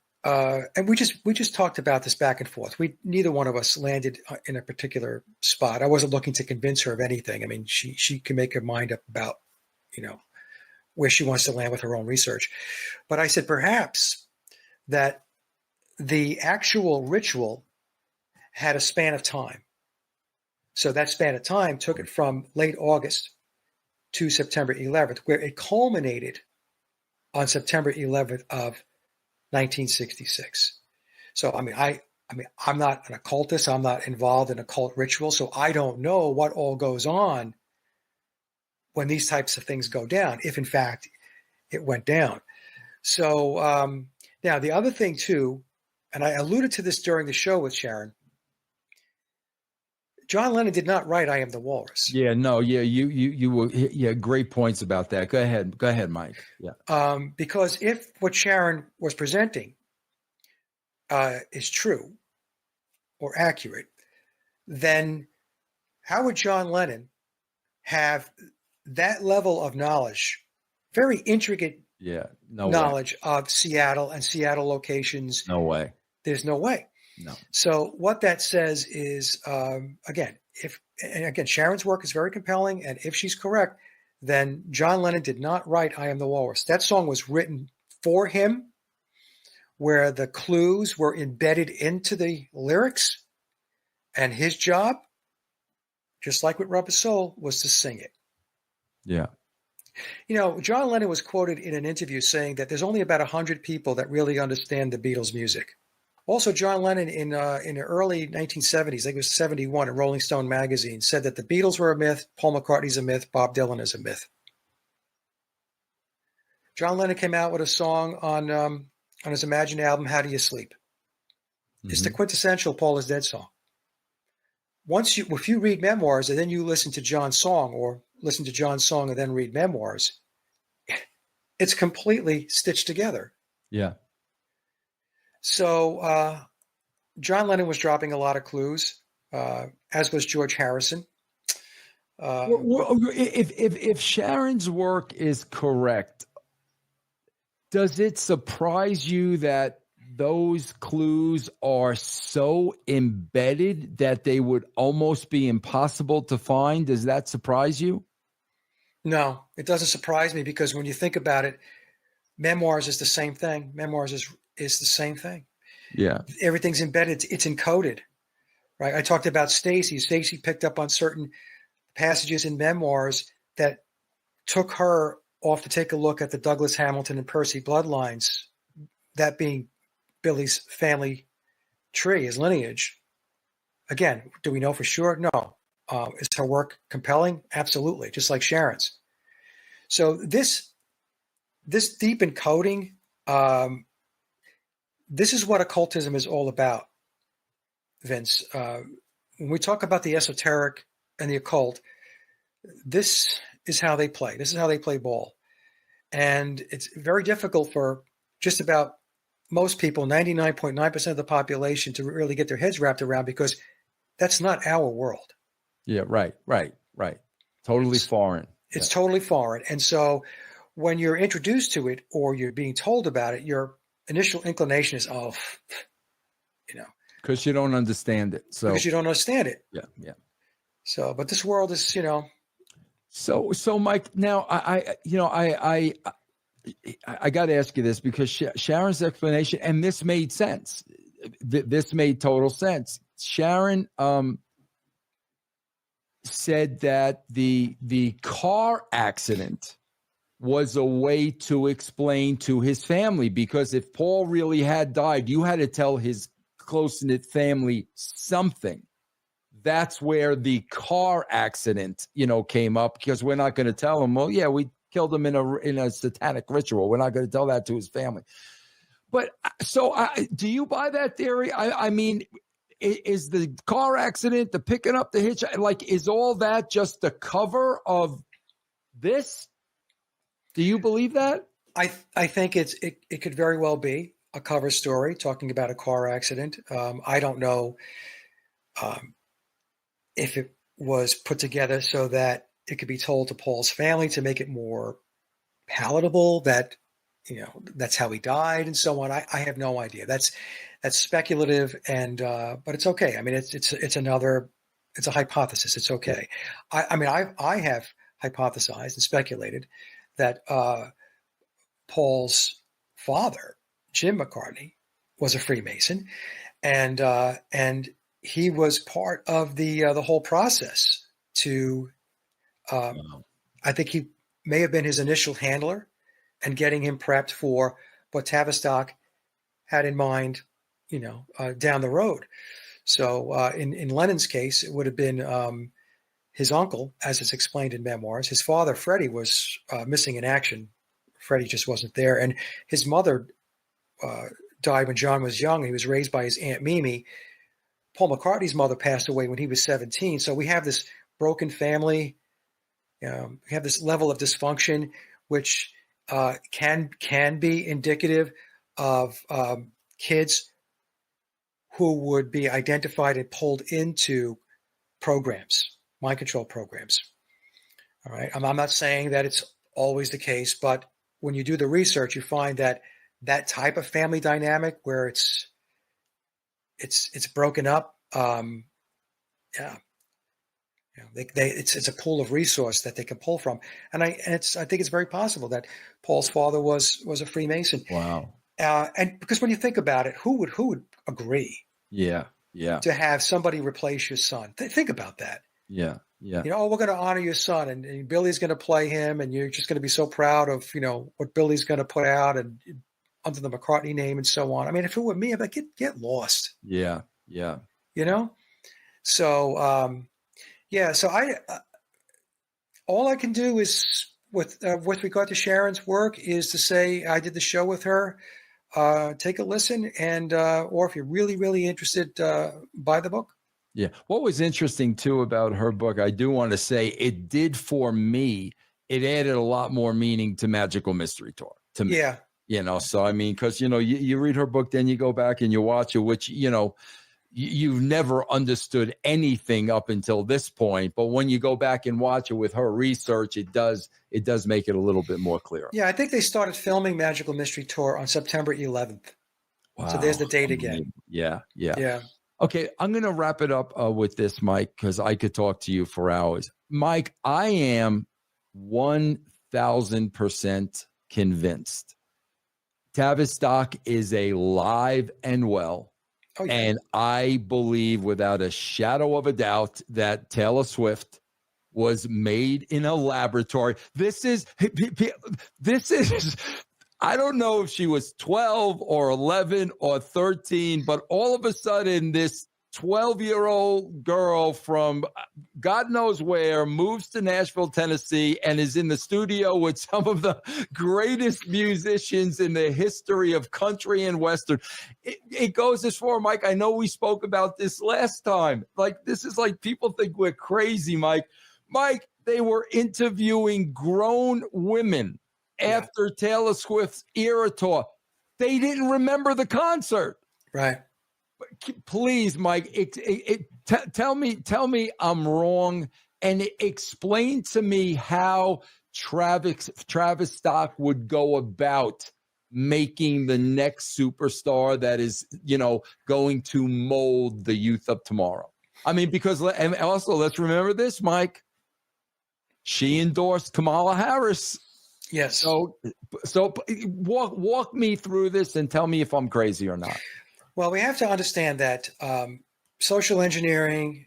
we just talked about this back and forth. Neither one of us landed in a particular spot. I wasn't looking to convince her of anything. I mean, she can make her mind up about, where she wants to land with her own research. But I said perhaps that the actual ritual had a span of time. So that span of time took it from late August to September 11th, where it culminated on September 11th of 1966. So, I'm not an occultist. I'm not involved in occult ritual. So I don't know what all goes on when these types of things go down, if in fact it went down. So now the other thing too, and I alluded to this during the show with Sharon, John Lennon did not write I Am the Walrus. Yeah, no, yeah, you were, great points about that. Go ahead, Mike. Yeah. Because if what Sharon was presenting is true or accurate, then how would John Lennon have that level of knowledge, very intricate knowledge of Seattle and Seattle locations? No way. There's no way. No. So what that says is, again, Sharon's work is very compelling, and if she's correct, then John Lennon did not write I Am the Walrus. That song was written for him, where the clues were embedded into the lyrics, and his job, just like with Rubber Soul, was to sing it. Yeah. John Lennon was quoted in an interview saying that there's only about 100 people that really understand the Beatles' music. Also, John Lennon in the early 1970s, I think it was 71, in Rolling Stone magazine, said that the Beatles were a myth, Paul McCartney's a myth, Bob Dylan is a myth. John Lennon came out with a song on his Imagine album, How Do You Sleep? Mm-hmm. It's the quintessential Paul is Dead song. If you read memoirs and then you listen to John's song, or listen to John's song and then read memoirs, it's completely stitched together. Yeah. So John Lennon was dropping a lot of clues, as was George Harrison. If Sharon's work is correct, does it surprise you that those clues are so embedded that they would almost be impossible to find? Does that surprise you? No, it doesn't surprise me, because when you think about it, memoirs is the same thing. Memoirs is the same thing. Yeah. Everything's embedded. It's encoded, right? I talked about Stacy. Stacy picked up on certain passages in memoirs that took her off to take a look at the Douglas Hamilton and Percy bloodlines, that being Billy's family tree, his lineage. Again, do we know for sure? No. Is her work compelling? Absolutely, just like Sharon's. So this deep encoding, this is what occultism is all about, Vince. When we talk about the esoteric and the occult, this is how they play. This is how they play ball. And it's very difficult for just about most people, 99.9% of the population, to really get their heads wrapped around, because that's not our world. Yeah, right. Totally foreign. It's totally foreign. And so when you're introduced to it or you're being told about it, your initial inclination is, because you don't understand it. So because you don't understand it. Yeah. So, but this world is, So Mike, now I got to ask you this, because Sharon's explanation, and this made sense. This made total sense. Sharon said that the car accident was a way to explain to his family, because if Paul really had died, you had to tell his close-knit family something. That's where the car accident, came up, because we're not going to tell him, well, yeah, we killed him in a satanic ritual. We're not going to tell that to his family. But so do you buy that theory? I mean, is the car accident, the picking up the hitch, is all that just the cover of this? Do you believe that? I think it could very well be a cover story talking about a car accident. I don't know if it was put together so that it could be told to Paul's family to make it more palatable, that that's how he died and so on. I have no idea. That's speculative, and but it's okay. I mean, it's a hypothesis. It's okay. I have hypothesized and speculated that Paul's father, Jim McCartney, was a Freemason, and he was part of the whole process. I think he may have been his initial handler and getting him prepped for what Tavistock had in mind, down the road. So in Lennon's case, it would have been his uncle, as is explained in memoirs. His father, Freddie, was missing in action. Freddie just wasn't there. And his mother died when John was young. He was raised by his Aunt Mimi. Paul McCartney's mother passed away when he was 17. So we have this broken family. We have this level of dysfunction, which can be indicative of kids who would be identified and pulled into programs, mind control programs. All right. I'm not saying that it's always the case, but when you do the research, you find that type of family dynamic where it's broken up. It's a pool of resource that they can pull from, and I think it's very possible that Paul's father was a Freemason. Wow. And because when you think about it, who would agree? Yeah. To have somebody replace your son. Think about that. Yeah. We're going to honor your son, and Billy's going to play him, and you're just going to be so proud of what Billy's going to put out and under the McCartney name and so on. I mean, if it were me, I'd be like, get lost. Yeah. So so I all I can do is with regard to Sharon's work is to say I did the show with her. Take a listen, and or if you're really, really interested, buy the book. Yeah. What was interesting too about her book, I do want to say, it did for me. It added a lot more meaning to Magical Mystery Tour to me. Yeah. So I mean, because you read her book, then you go back and you watch it, which you've never understood anything up until this point. But when you go back and watch it with her research, it does make it a little bit more clear. Yeah, I think they started filming Magical Mystery Tour on September 11th. Wow. So there's the date again. Yeah. Okay, I'm going to wrap it up with this, Mike, because I could talk to you for hours. Mike, I am 1,000% convinced Tavistock is alive and well. Oh, yeah. And I believe without a shadow of a doubt that Taylor Swift was made in a laboratory. This is, I don't know if she was 12 or 11 or 13, but all of a sudden this 12-year-old girl from God knows where moves to Nashville, Tennessee, and is in the studio with some of the greatest musicians in the history of country and Western. It goes as far, Mike. I know we spoke about this last time. Like, this is like people think we're crazy, Mike. Mike, they were interviewing grown women after Taylor Swift's era tour. They didn't remember the concert. Right. Please, Mike, tell me I'm wrong, and explain to me how Travis Stock would go about making the next superstar that is, going to mold the youth of tomorrow. I mean, because, and also let's remember this, Mike. She endorsed Kamala Harris. Yes. So walk me through this and tell me if I'm crazy or not. Well, we have to understand that social engineering,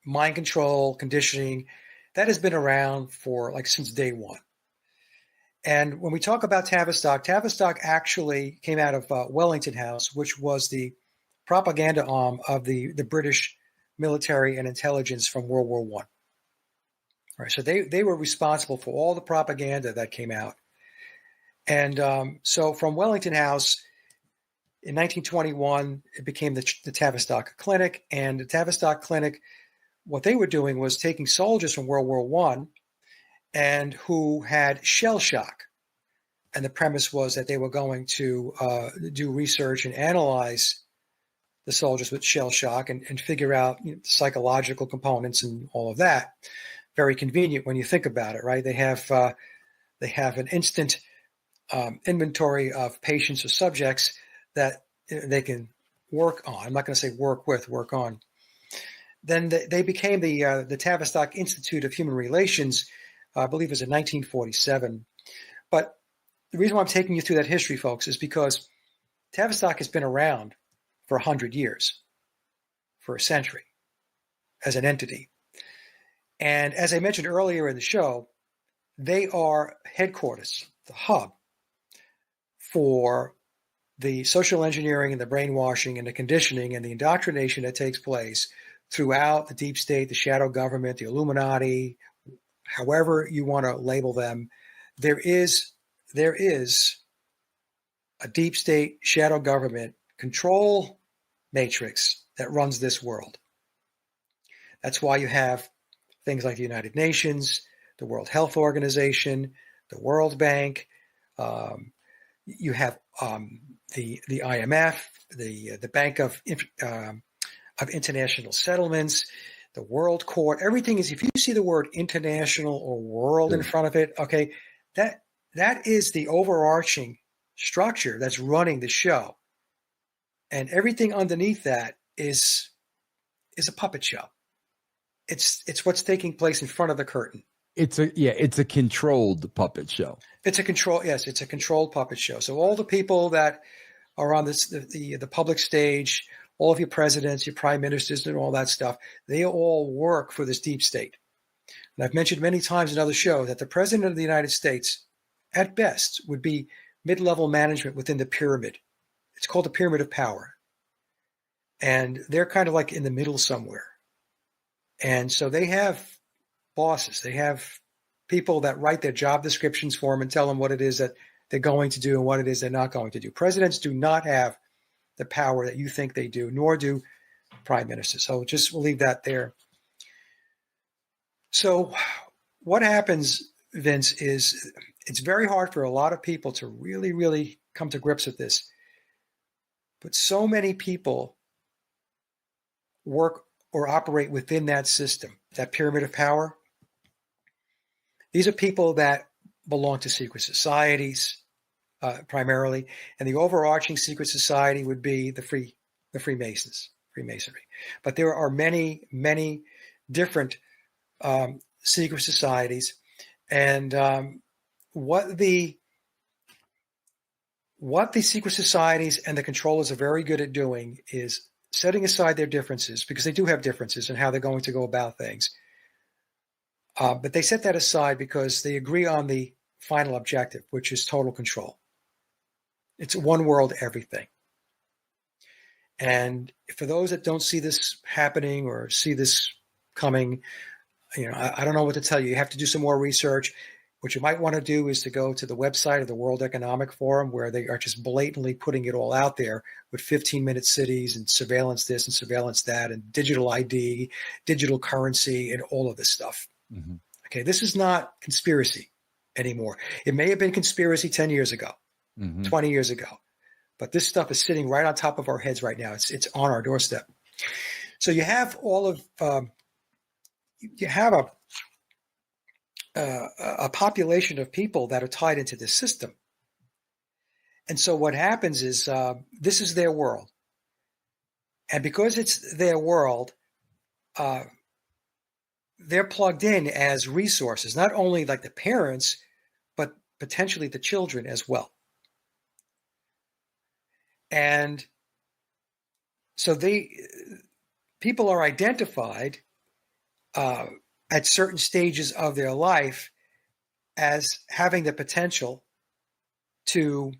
mind control, conditioning, that has been around for since day one. And when we talk about Tavistock actually came out of Wellington House, which was the propaganda arm of the British military and intelligence from World War I. All right, so they were responsible for all the propaganda that came out. And so from Wellington House, in 1921, it became the Tavistock Clinic. And the Tavistock Clinic, what they were doing was taking soldiers from World War I and who had shell shock. And the premise was that they were going to do research and analyze the soldiers with shell shock and figure out psychological components and all of that. Very convenient when you think about it, right? They have an instant inventory of patients or subjects that they can work on. I'm not going to say work with, work on. Then they became the Tavistock Institute of Human Relations, I believe it was in 1947. But the reason why I'm taking you through that history, folks, is because Tavistock has been around for 100 years, for a century, as an entity. And as I mentioned earlier in the show, they are headquarters, the hub for the social engineering and the brainwashing and the conditioning and the indoctrination that takes place throughout the deep state, the shadow government, the Illuminati, however you want to label them. There is a deep state shadow government control matrix that runs this world. That's why you have things like the United Nations, the World Health Organization, the World Bank. You have the IMF, the Bank of International Settlements, the World Court. Everything is, if you see the word international or world in front of it, okay, that is the overarching structure that's running the show. And everything underneath that is a puppet show. It's what's taking place in front of the curtain. It's a controlled puppet show. It's a controlled puppet show. So all the people that are on the public stage, all of your presidents, your prime ministers, and all that stuff, they all work for this deep state. And I've mentioned many times in other shows that the president of the United States, at best, would be mid-level management within the pyramid. It's called the pyramid of power. And they're kind of like in the middle somewhere. And so they have bosses. They have people that write their job descriptions for them and tell them what it is that they're going to do and what it is they're not going to do. Presidents do not have the power that you think they do, nor do prime ministers. So we'll leave that there. So what happens, Vince, is it's very hard for a lot of people to really, really come to grips with this. But so many people work or operate within that system, that pyramid of power. These are people that belong to secret societies, primarily, and the overarching secret society would be the Freemasonry. But there are many, many different secret societies, and what the what the secret societies and the controllers are very good at doing is setting aside their differences, because they do have differences in how they're going to go about things. But they set that aside because they agree on the final objective, which is total control. It's one world, everything. And for those that don't see this happening or see this coming, I don't know what to tell you. You have to do some more research. What you might want to do is to go to the website of the World Economic Forum, where they are just blatantly putting it all out there with 15-minute cities and surveillance this and surveillance that and digital ID, digital currency, and all of this stuff. Mm-hmm. Okay, this is not conspiracy anymore. It may have been conspiracy 10 years ago, 20 years ago, but this stuff is sitting right on top of our heads right now. It's on our doorstep. So you have all of you have a population of people that are tied into this system. And so what happens is this is their world. And because it's their world, they're plugged in as resources, not only like the parents, but potentially the children as well. And so people are identified at certain stages of their life as having the potential to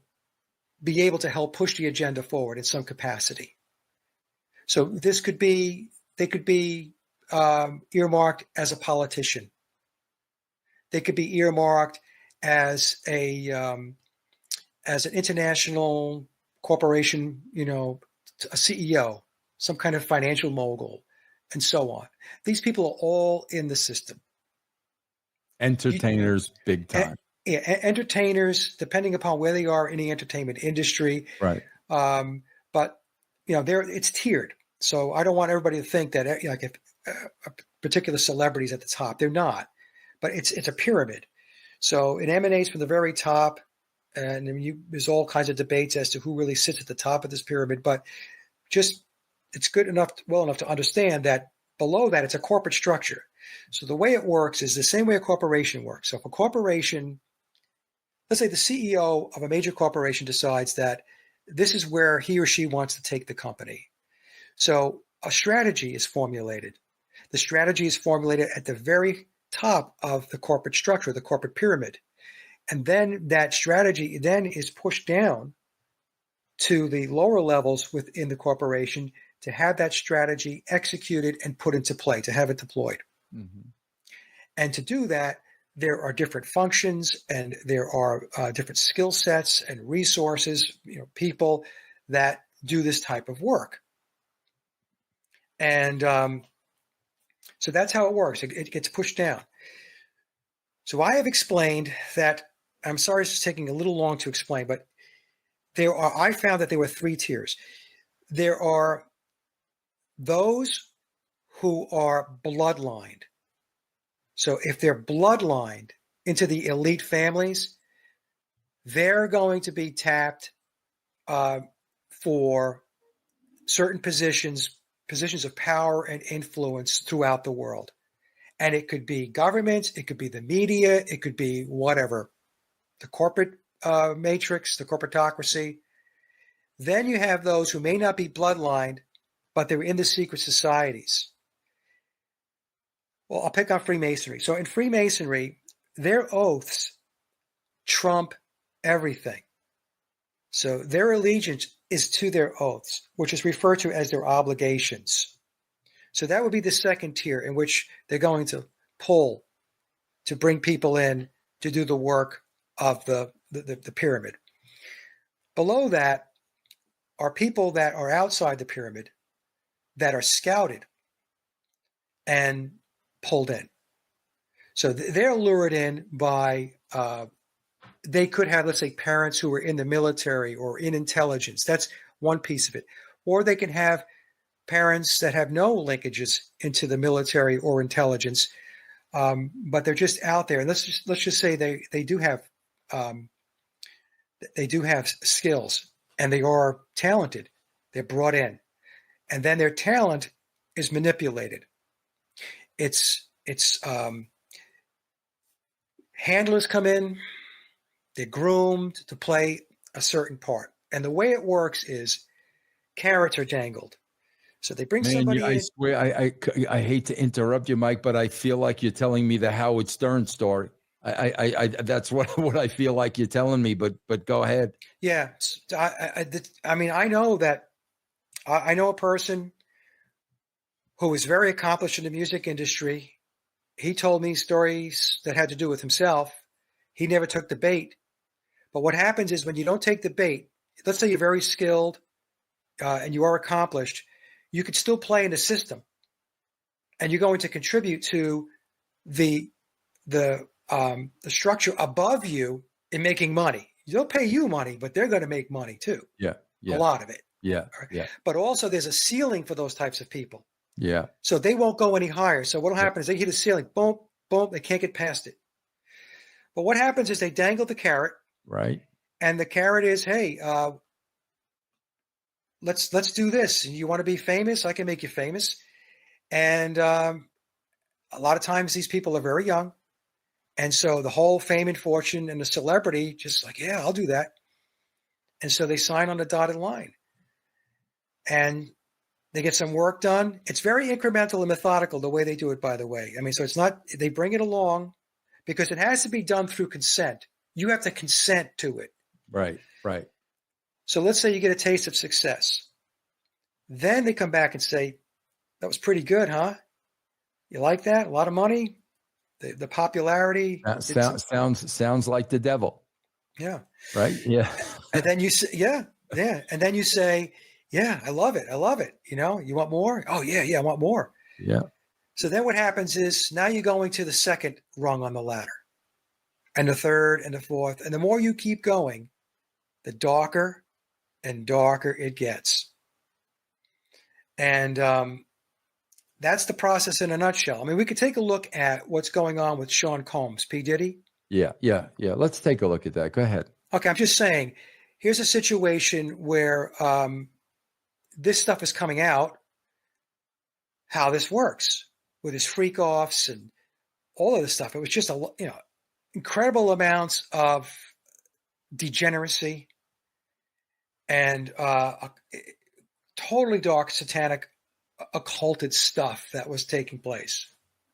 be able to help push the agenda forward in some capacity. So they could be earmarked as a politician. They could be earmarked as an international corporation, a CEO, some kind of financial mogul, and so on. These people are all in the system. Entertainers, big time. Entertainers, depending upon where they are in the entertainment industry. Right. But it's tiered. So I don't want everybody to think that if a particular celebrity's at the top. They're not. But it's a pyramid. So it emanates from the very top, and there's all kinds of debates as to who really sits at the top of this pyramid. But just it's well enough to understand that below that, it's a corporate structure. So the way it works is the same way a corporation works. So if a corporation, let's say the CEO of a major corporation decides that this is where he or she wants to take the company. So a strategy is formulated. The strategy is formulated at the very top of the corporate structure, the corporate pyramid. And then that strategy then is pushed down to the lower levels within the corporation to have that strategy executed and put into play, to have it deployed. Mm-hmm. And to do that, there are different functions and there are different skill sets and resources, people that do this type of work. And so that's how it works. It gets pushed down. So I have explained that, I'm sorry it's taking a little long to explain, but I found that there were 3 tiers. There are those who are bloodlined. So if they're bloodlined into the elite families, they're going to be tapped for certain positions of power and influence throughout the world. And it could be governments, it could be the media, it could be whatever, the corporate matrix, the corporatocracy. Then you have those who may not be bloodlined, but they're in the secret societies. Well, I'll pick on Freemasonry. So in Freemasonry, their oaths trump everything. So their allegiance is to their oaths, which is referred to as their obligations. So that would be the second tier, in which they're going to pull to bring people in to do the work of the pyramid. Below that are people that are outside the pyramid that are scouted and pulled in. So they're lured in by, they could have, let's say, parents who are in the military or in intelligence. That's one piece of it. Or they can have parents that have no linkages into the military or intelligence, but they're just out there. And let's just say they do have skills and they are talented. They're brought in, and then their talent is manipulated. It's handlers come in, they're groomed to play a certain part. And the way it works is carrots are dangled. So they bring Man, somebody I in. swear, I hate to interrupt you, Mike, but I feel like you're telling me the Howard Stern story. I that's what I feel like you're telling me. But go ahead. Yeah. I mean, I know that I know a person who was very accomplished in the music industry. He told me stories that had to do with himself. He never took the bait. But what happens is when you don't take the bait, let's say you're very skilled and you are accomplished, you could still play in the system, and you're going to contribute to the structure above you in making money. They'll pay you money, but they're going to make money too. Yeah. A lot of it. Yeah. Yeah. But also there's a ceiling for those types of people. Yeah. So they won't go any higher. So what will happen is they hit a ceiling, boom, boom, they can't get past it. But what happens is they dangle the carrot. Right. And the carrot is, hey, let's do this. You want to be famous? I can make you famous. And a lot of times these people are very young. And so the whole fame and fortune and the celebrity just like, yeah, I'll do that. And so they sign on the dotted line. And they get some work done. It's very incremental and methodical the way they do it, by the way. I mean, so it's not, they bring it along because it has to be done through consent. You have to consent to it. Right. Right. So let's say you get a taste of success. Then they come back and say, that was pretty good, huh? You like that? A lot of money? The popularity? Sounds like the devil. Yeah. Right? Yeah. And then you say, yeah. And then you say, yeah, I love it. I love it. You know, you want more? Oh, yeah, I want more. Yeah. So then what happens is now you're going to the second rung on the ladder, and the third and the fourth. And the more you keep going, the darker and darker it gets. And that's the process in a nutshell. I mean, we could take a look at what's going on with Sean Combs, P. Diddy. Yeah. Let's take a look at that. Go ahead. Okay, I'm just saying, here's a situation where this stuff is coming out, how this works with his freak offs and all of this stuff. It was just incredible amounts of degeneracy and totally dark, satanic, occulted stuff that was taking place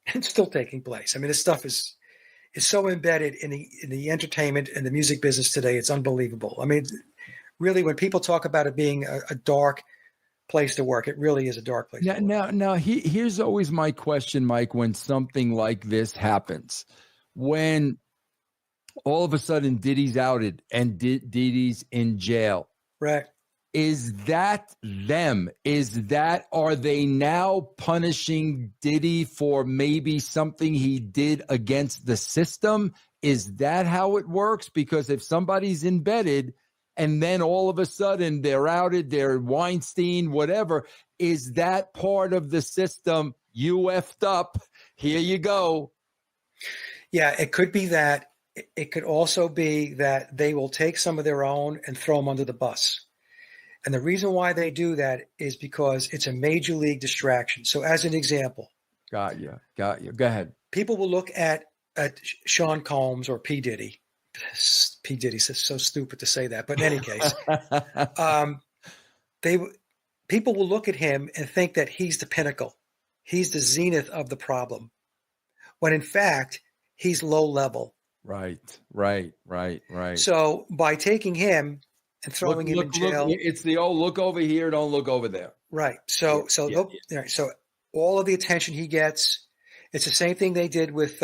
and still taking place. I mean, this stuff is so embedded in the entertainment and the music business today. It's unbelievable. I mean, really, when people talk about it being a dark place to work, it really is a dark place. Now, here's always my question, Mike, when something like this happens, when all of a sudden Diddy's outed and Diddy's in jail. Right. Is that them? Are they now punishing Diddy for maybe something he did against the system? Is that how it works? Because if somebody's embedded and then all of a sudden they're outed, they're Weinstein, whatever, is that part of the system? You effed up. Here you go. Yeah, it could be that. It could also be that they will take some of their own and throw them under the bus. And the reason why they do that is because it's a major league distraction. So as an example. Got you. Go ahead. People will look at Sean Combs or P. Diddy. P. Diddy's so stupid to say that. But in any case, people will look at him and think that he's the pinnacle. He's the zenith of the problem. When in fact, he's low level. Right. So by taking him and throwing him in jail, it's the old look over here, don't look over there. Right. So all of the attention he gets, it's the same thing they did with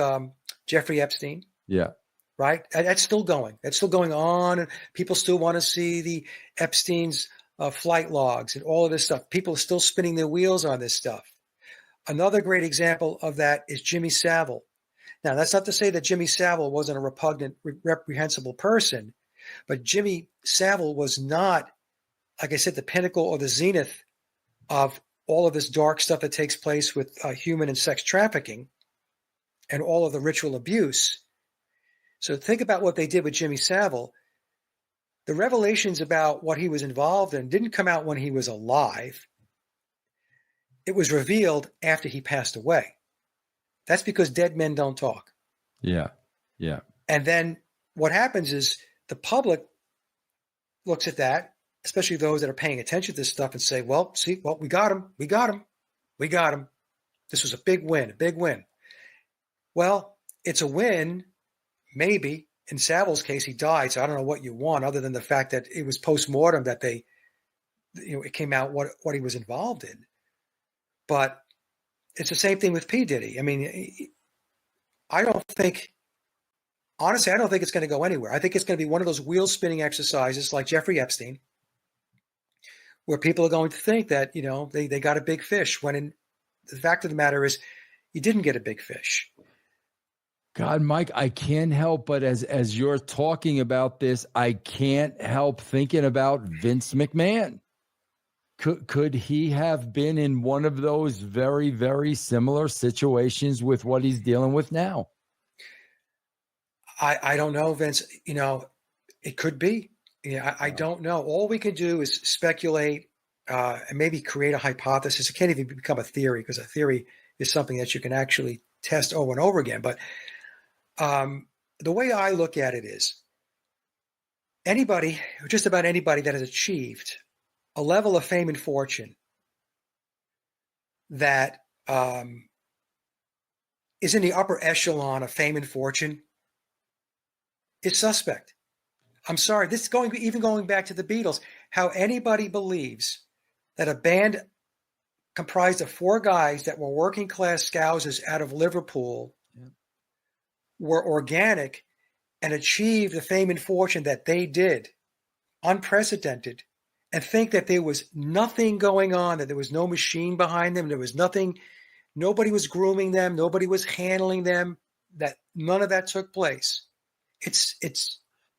Jeffrey Epstein. Yeah. Right. That's still going. That's still going on. And people still want to see the Epstein's flight logs and all of this stuff. People are still spinning their wheels on this stuff. Another great example of that is Jimmy Savile. Now, that's not to say that Jimmy Savile wasn't a repugnant, reprehensible person, but Jimmy Savile was not, like I said, the pinnacle or the zenith of all of this dark stuff that takes place with human and sex trafficking and all of the ritual abuse. So think about what they did with Jimmy Savile. The revelations about what he was involved in didn't come out when he was alive. It was revealed after he passed away. That's because dead men don't talk. Yeah. And then what happens is the public looks at that, especially those that are paying attention to this stuff, and say, well, we got him. We got him. We got him. This was a big win, a big win. Well, it's a win, maybe. In Savile's case, he died, so I don't know what you want other than the fact that it was post-mortem that it came out what he was involved in. But it's the same thing with P. Diddy. I mean, honestly, I don't think it's going to go anywhere. I think it's going to be one of those wheel-spinning exercises like Jeffrey Epstein, where people are going to think that, they got a big fish, when the fact of the matter is you didn't get a big fish. God, Mike, I can't help but as you're talking about this, I can't help thinking about Vince McMahon. Could he have been in one of those very, very similar situations with what he's dealing with now? I don't know, Vince. It could be. I don't know. All we can do is speculate and maybe create a hypothesis. It can't even become a theory, because a theory is something that you can actually test over and over again. But the way I look at it is just about anybody that has achieved a level of fame and fortune that is in the upper echelon of fame and fortune is suspect. I'm sorry. This is going back to the Beatles. How anybody believes that a band comprised of 4 guys that were working class scousers out of Liverpool were organic and achieved the fame and fortune that they did, unprecedented, and think that there was nothing going on, that there was no machine behind them, there was nothing, nobody was grooming them, nobody was handling them, that none of that took place. It's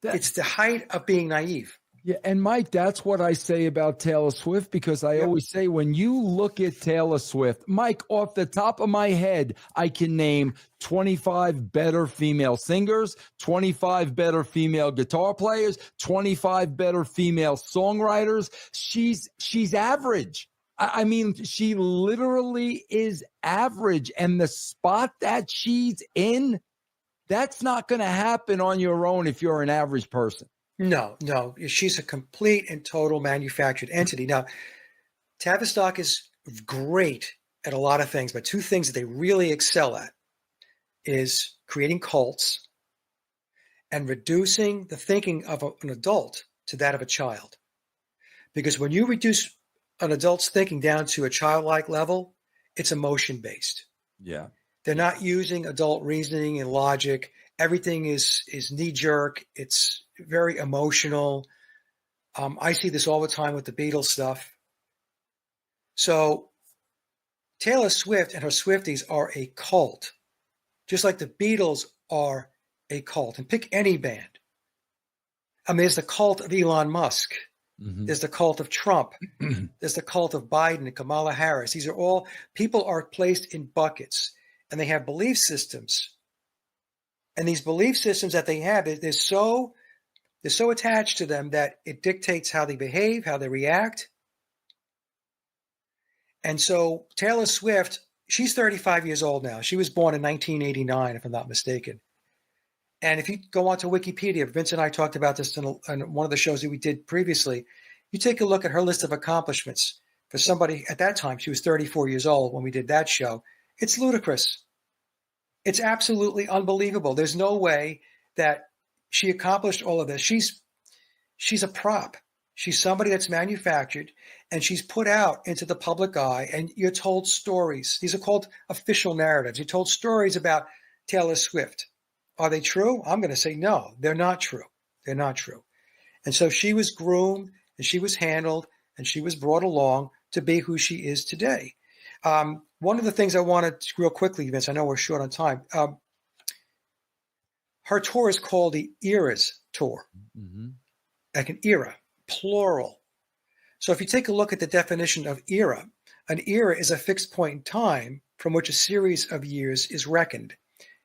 the height of being naive. Yeah, and Mike, that's what I say about Taylor Swift, because I always say when you look at Taylor Swift, Mike, off the top of my head, I can name 25 better female singers, 25 better female guitar players, 25 better female songwriters. She's average. I mean, she literally is average, and the spot that she's in, that's not going to happen on your own if you're an average person. No, she's a complete and total manufactured entity. Now, Tavistock is great at a lot of things, but 2 things that they really excel at is creating cults and reducing the thinking of an adult to that of a child. Because when you reduce an adult's thinking down to a childlike level, it's emotion-based. Yeah. They're not using adult reasoning and logic. Everything is knee-jerk. It's very emotional. I see this all the time with the Beatles stuff. So Taylor Swift and her Swifties are a cult, just like the Beatles are a cult. And pick any band. I mean, there's the cult of Elon Musk. Mm-hmm. There's the cult of Trump. There's the cult of Biden and Kamala Harris. These are all, people are placed in buckets, and they have belief systems. And these belief systems that they have, they're so attached to them that it dictates how they behave, how they react. And so Taylor Swift, she's 35 years old now. She was born in 1989, if I'm not mistaken. And if you go onto Wikipedia, Vince and I talked about this in one of the shows that we did previously. You take a look at her list of accomplishments for somebody at that time. She was 34 years old when we did that show. It's ludicrous. It's absolutely unbelievable. There's no way that she accomplished all of this. She's a prop. She's somebody that's manufactured, and she's put out into the public eye, and you're told stories. These are called official narratives. You're told stories about Taylor Swift. Are they true? I'm going to say no, they're not true. They're not true. And so she was groomed, and she was handled, and she was brought along to be who she is today. One of the things I wanted to, real quickly, Vince, I know we're short on time. Her tour is called the Eras Tour, like an era, plural. So if you take a look at the definition of era, an era is a fixed point in time from which a series of years is reckoned.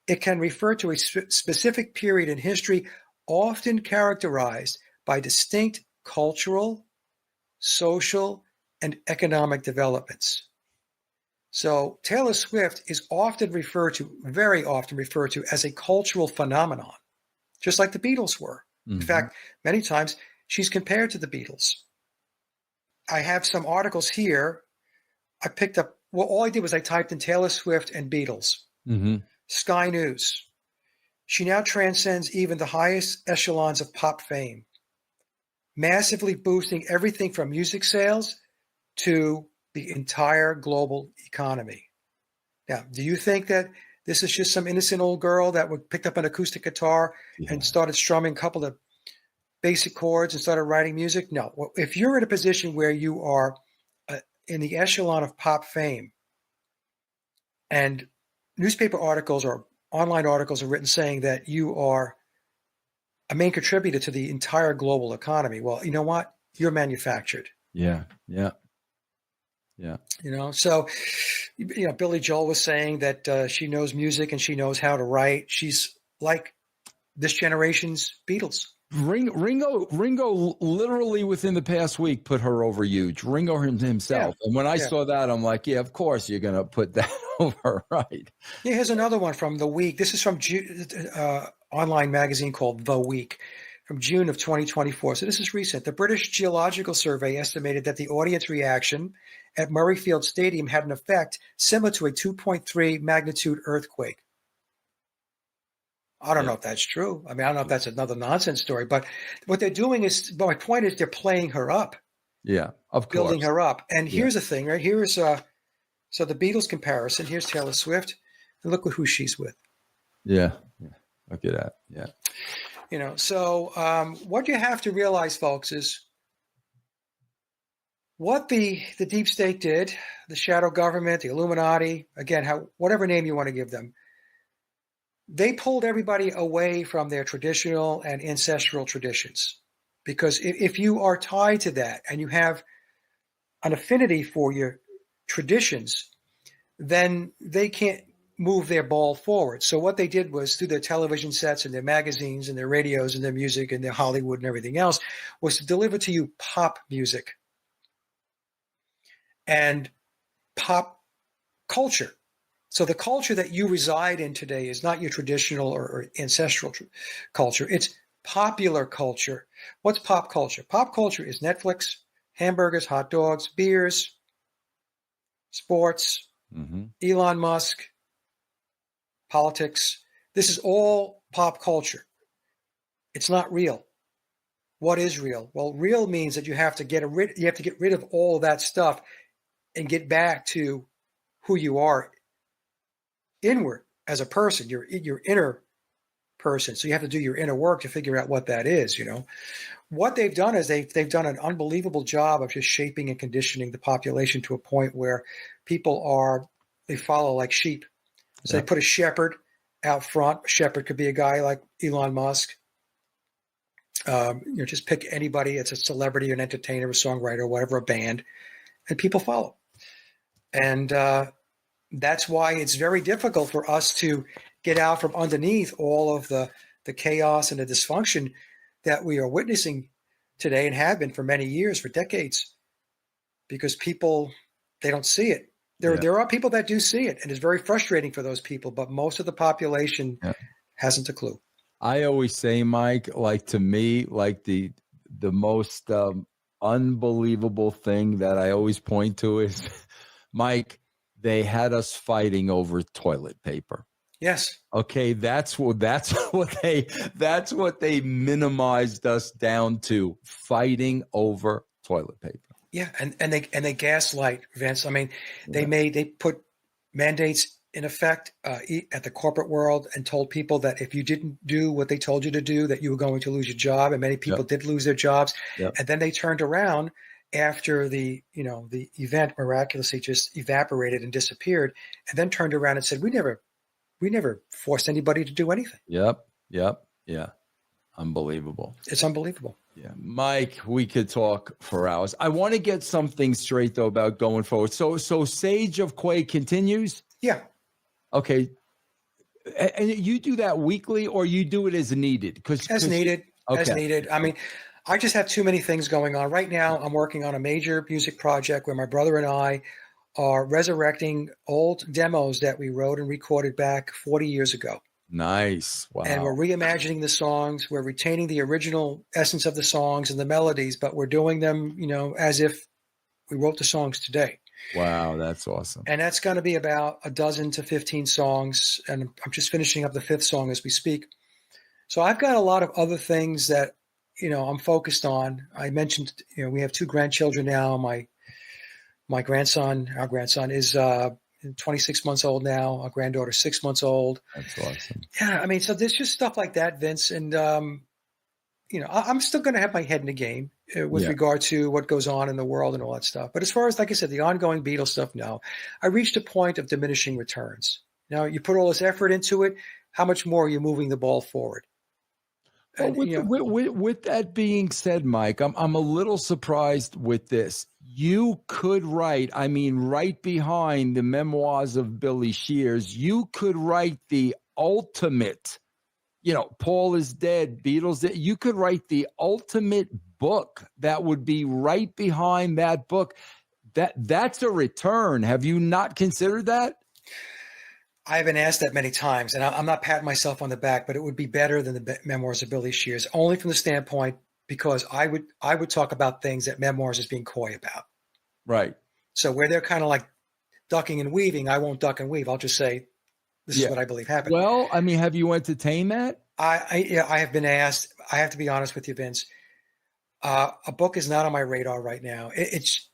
It can refer to a specific period in history, often characterized by distinct cultural, social, and economic developments. So Taylor Swift is very often referred to as a cultural phenomenon, just like the Beatles were. Mm-hmm. In fact, many times she's compared to the Beatles. I have some articles here. I picked up, well, all I did was I typed in Taylor Swift and Beatles. Mm-hmm. Sky News. She now transcends even the highest echelons of pop fame, massively boosting everything from music sales to the entire global economy. Now, do you think that this is just some innocent old girl that picked up an acoustic guitar and started strumming a couple of basic chords and started writing music? No. Well, if you're in a position where you are in the echelon of pop fame, and newspaper articles or online articles are written saying that you are a main contributor to the entire global economy, well, you know what? You're manufactured. Yeah. So, Billy Joel was saying that she knows music and she knows how to write. She's like this generation's Beatles. Ringo literally within the past week put her over huge. Ringo himself. Yeah. And when I saw that, I'm like, yeah, of course you're going to put that over, right? Yeah, here's another one from The Week. This is from online magazine called The Week from June of 2024. So this is recent. The British Geological Survey estimated that the audience reaction at Murrayfield Stadium had an effect similar to a 2.3 magnitude earthquake. I don't know if that's true. I mean, I don't know if that's another nonsense story, but what they're doing is, my point is they're playing her up. Yeah, of course. Building her up. And here's the thing, right? Here's, so the Beatles comparison. Here's Taylor Swift. And look who she's with. Yeah. Look at that. Yeah. So what you have to realize, folks, is what the deep state did, the shadow government, the Illuminati, again, whatever name you want to give them, they pulled everybody away from their traditional and ancestral traditions. Because if you are tied to that and you have an affinity for your traditions, then they can't move their ball forward. So what they did was, through their television sets and their magazines and their radios and their music and their Hollywood and everything else, was to deliver to you pop music and pop culture. So the culture that you reside in today is not your traditional or ancestral culture. It's popular culture. What's pop culture? Pop culture is Netflix, hamburgers, hot dogs, beers, sports, Elon Musk, politics. This is all pop culture. It's not real. What is real? Well, real means that you have to get rid of all that stuff and get back to who you are inward as a person, your inner person. So you have to do your inner work to figure out what that is. What they've done is they've done an unbelievable job of just shaping and conditioning the population to a point where people they follow like sheep. So they put a shepherd out front. A shepherd could be a guy like Elon Musk. Just pick anybody. It's a celebrity, an entertainer, a songwriter, whatever, a band, and people follow. And that's why it's very difficult for us to get out from underneath all of the chaos and the dysfunction that we are witnessing today and have been for many years, for decades, because people, they don't see it. There are people that do see it, and it's very frustrating for those people, but most of the population hasn't a clue. I always say, Mike, to me, the most unbelievable thing that I always point to is, Mike, they had us fighting over toilet paper. Yes. Okay, that's what they minimized us down to, fighting over toilet paper. Yeah, and they gaslight, Vince. I mean, they put mandates in effect at the corporate world and told people that if you didn't do what they told you to do, that you were going to lose your job, and many people did lose their jobs. And then they turned around after the event miraculously just evaporated and disappeared, and then turned around and said, we never forced anybody to do anything. Yep. Unbelievable. It's unbelievable. Yeah. Mike, we could talk for hours. I want to get something straight, though, about going forward. So Sage of Quay continues? Yeah. Okay. And you do that weekly, or you do it as needed? As needed. I mean, I just have too many things going on. Right now, I'm working on a major music project where my brother and I are resurrecting old demos that we wrote and recorded back 40 years ago. Nice. Wow. And we're reimagining the songs. We're retaining the original essence of the songs and the melodies, but we're doing them, as if we wrote the songs today. Wow, that's awesome. And that's going to be about 12 to 15 songs. And I'm just finishing up the 5th song as we speak. So I've got a lot of other things that, I'm focused on. I mentioned, we have 2 grandchildren now. Our grandson is 26 months old now. Our granddaughter, 6 months old. That's awesome. Yeah. I mean, so there's just stuff like that, Vince. And, I'm still going to have my head in the game with regard to what goes on in the world and all that stuff. But as far as, like I said, the ongoing Beatles stuff, no. I reached a point of diminishing returns. Now, you put all this effort into it, how much more are you moving the ball forward? Well, with that being said, Mike, I'm a little surprised with this. You could write, right behind the memoirs of Billy Shears, you could write the ultimate, Paul is dead, Beatles dead. You could write the ultimate book that would be right behind that book. That's a return. Have you not considered that? I've been asked that many times, and I'm not patting myself on the back, but it would be better than the memoirs of Billy Shears, only from the standpoint because I would talk about things that memoirs is being coy about. Right. So where they're kind of like ducking and weaving, I won't duck and weave. I'll just say, this is what I believe happened. Well, have you entertained that? I have been asked. I have to be honest with you, Vince. A book is not on my radar right now. It's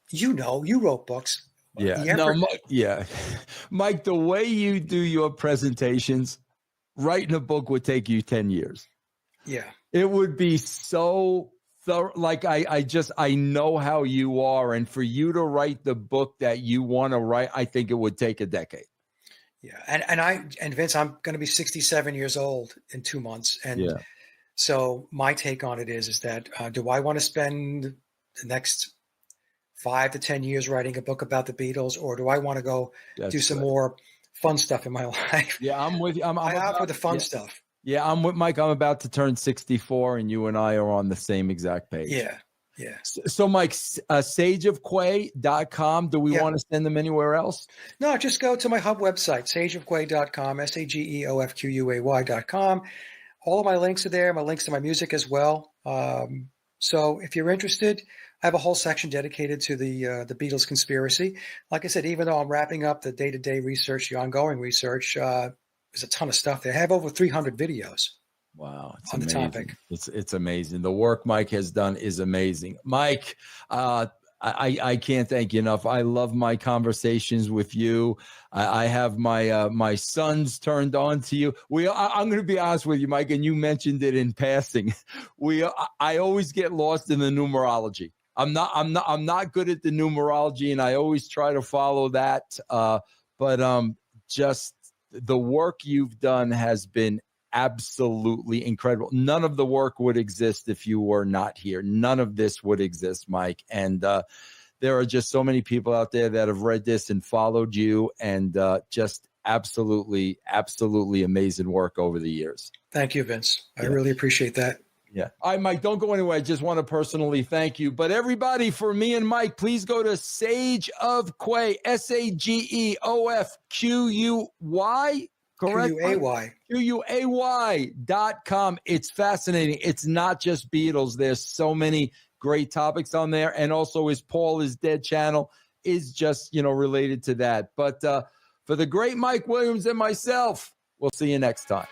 you wrote books. Yeah. Mike, the way you do your presentations, writing a book would take you 10 years. Yeah. It would be so thorough. Like I know how you are. And for you to write the book that you want to write, I think it would take a decade. Yeah. And Vince, I'm going to be 67 years old in 2 months. And so my take on it is that, do I want to spend the next 5 to 10 years writing a book about the Beatles, or do I want to go do some more fun stuff in my life? Yeah, I'm with you. I'm out for the fun stuff. Yeah, I'm with Mike. I'm about to turn 64, and you and I are on the same exact page. Yeah, yeah. So Mike, sageofquay.com. Do we want to send them anywhere else? No, just go to my hub website, sageofquay.com, sageofquay.com. All of my links are there. My links to my music as well. So if you're interested, I have a whole section dedicated to the Beatles conspiracy. Like I said, even though I'm wrapping up the day-to-day research, the ongoing research, there's a ton of stuff there. I have over 300 videos. Wow, it's on amazing. The topic. It's amazing. The work Mike has done is amazing. Mike, I can't thank you enough. I love my conversations with you. I have my sons turned on to you. I'm going to be honest with you, Mike, and you mentioned it in passing. I always get lost in the numerology. I'm not good at the numerology, and I always try to follow that. But just the work you've done has been absolutely incredible. None of the work would exist if you were not here. None of this would exist, Mike. And there are just so many people out there that have read this and followed you, and just absolutely, absolutely amazing work over the years. Thank you, Vince. I really appreciate that. Yeah. All right, Mike, don't go anywhere. I just want to personally thank you. But everybody, for me and Mike, please go to Sage of Quay, SAGEOFQUY, correct? QUAY. QUAY.com. It's fascinating. It's not just Beatles. There's so many great topics on there. And also his Paul is Dead channel is just, related to that. But for the great Mike Williams and myself, we'll see you next time.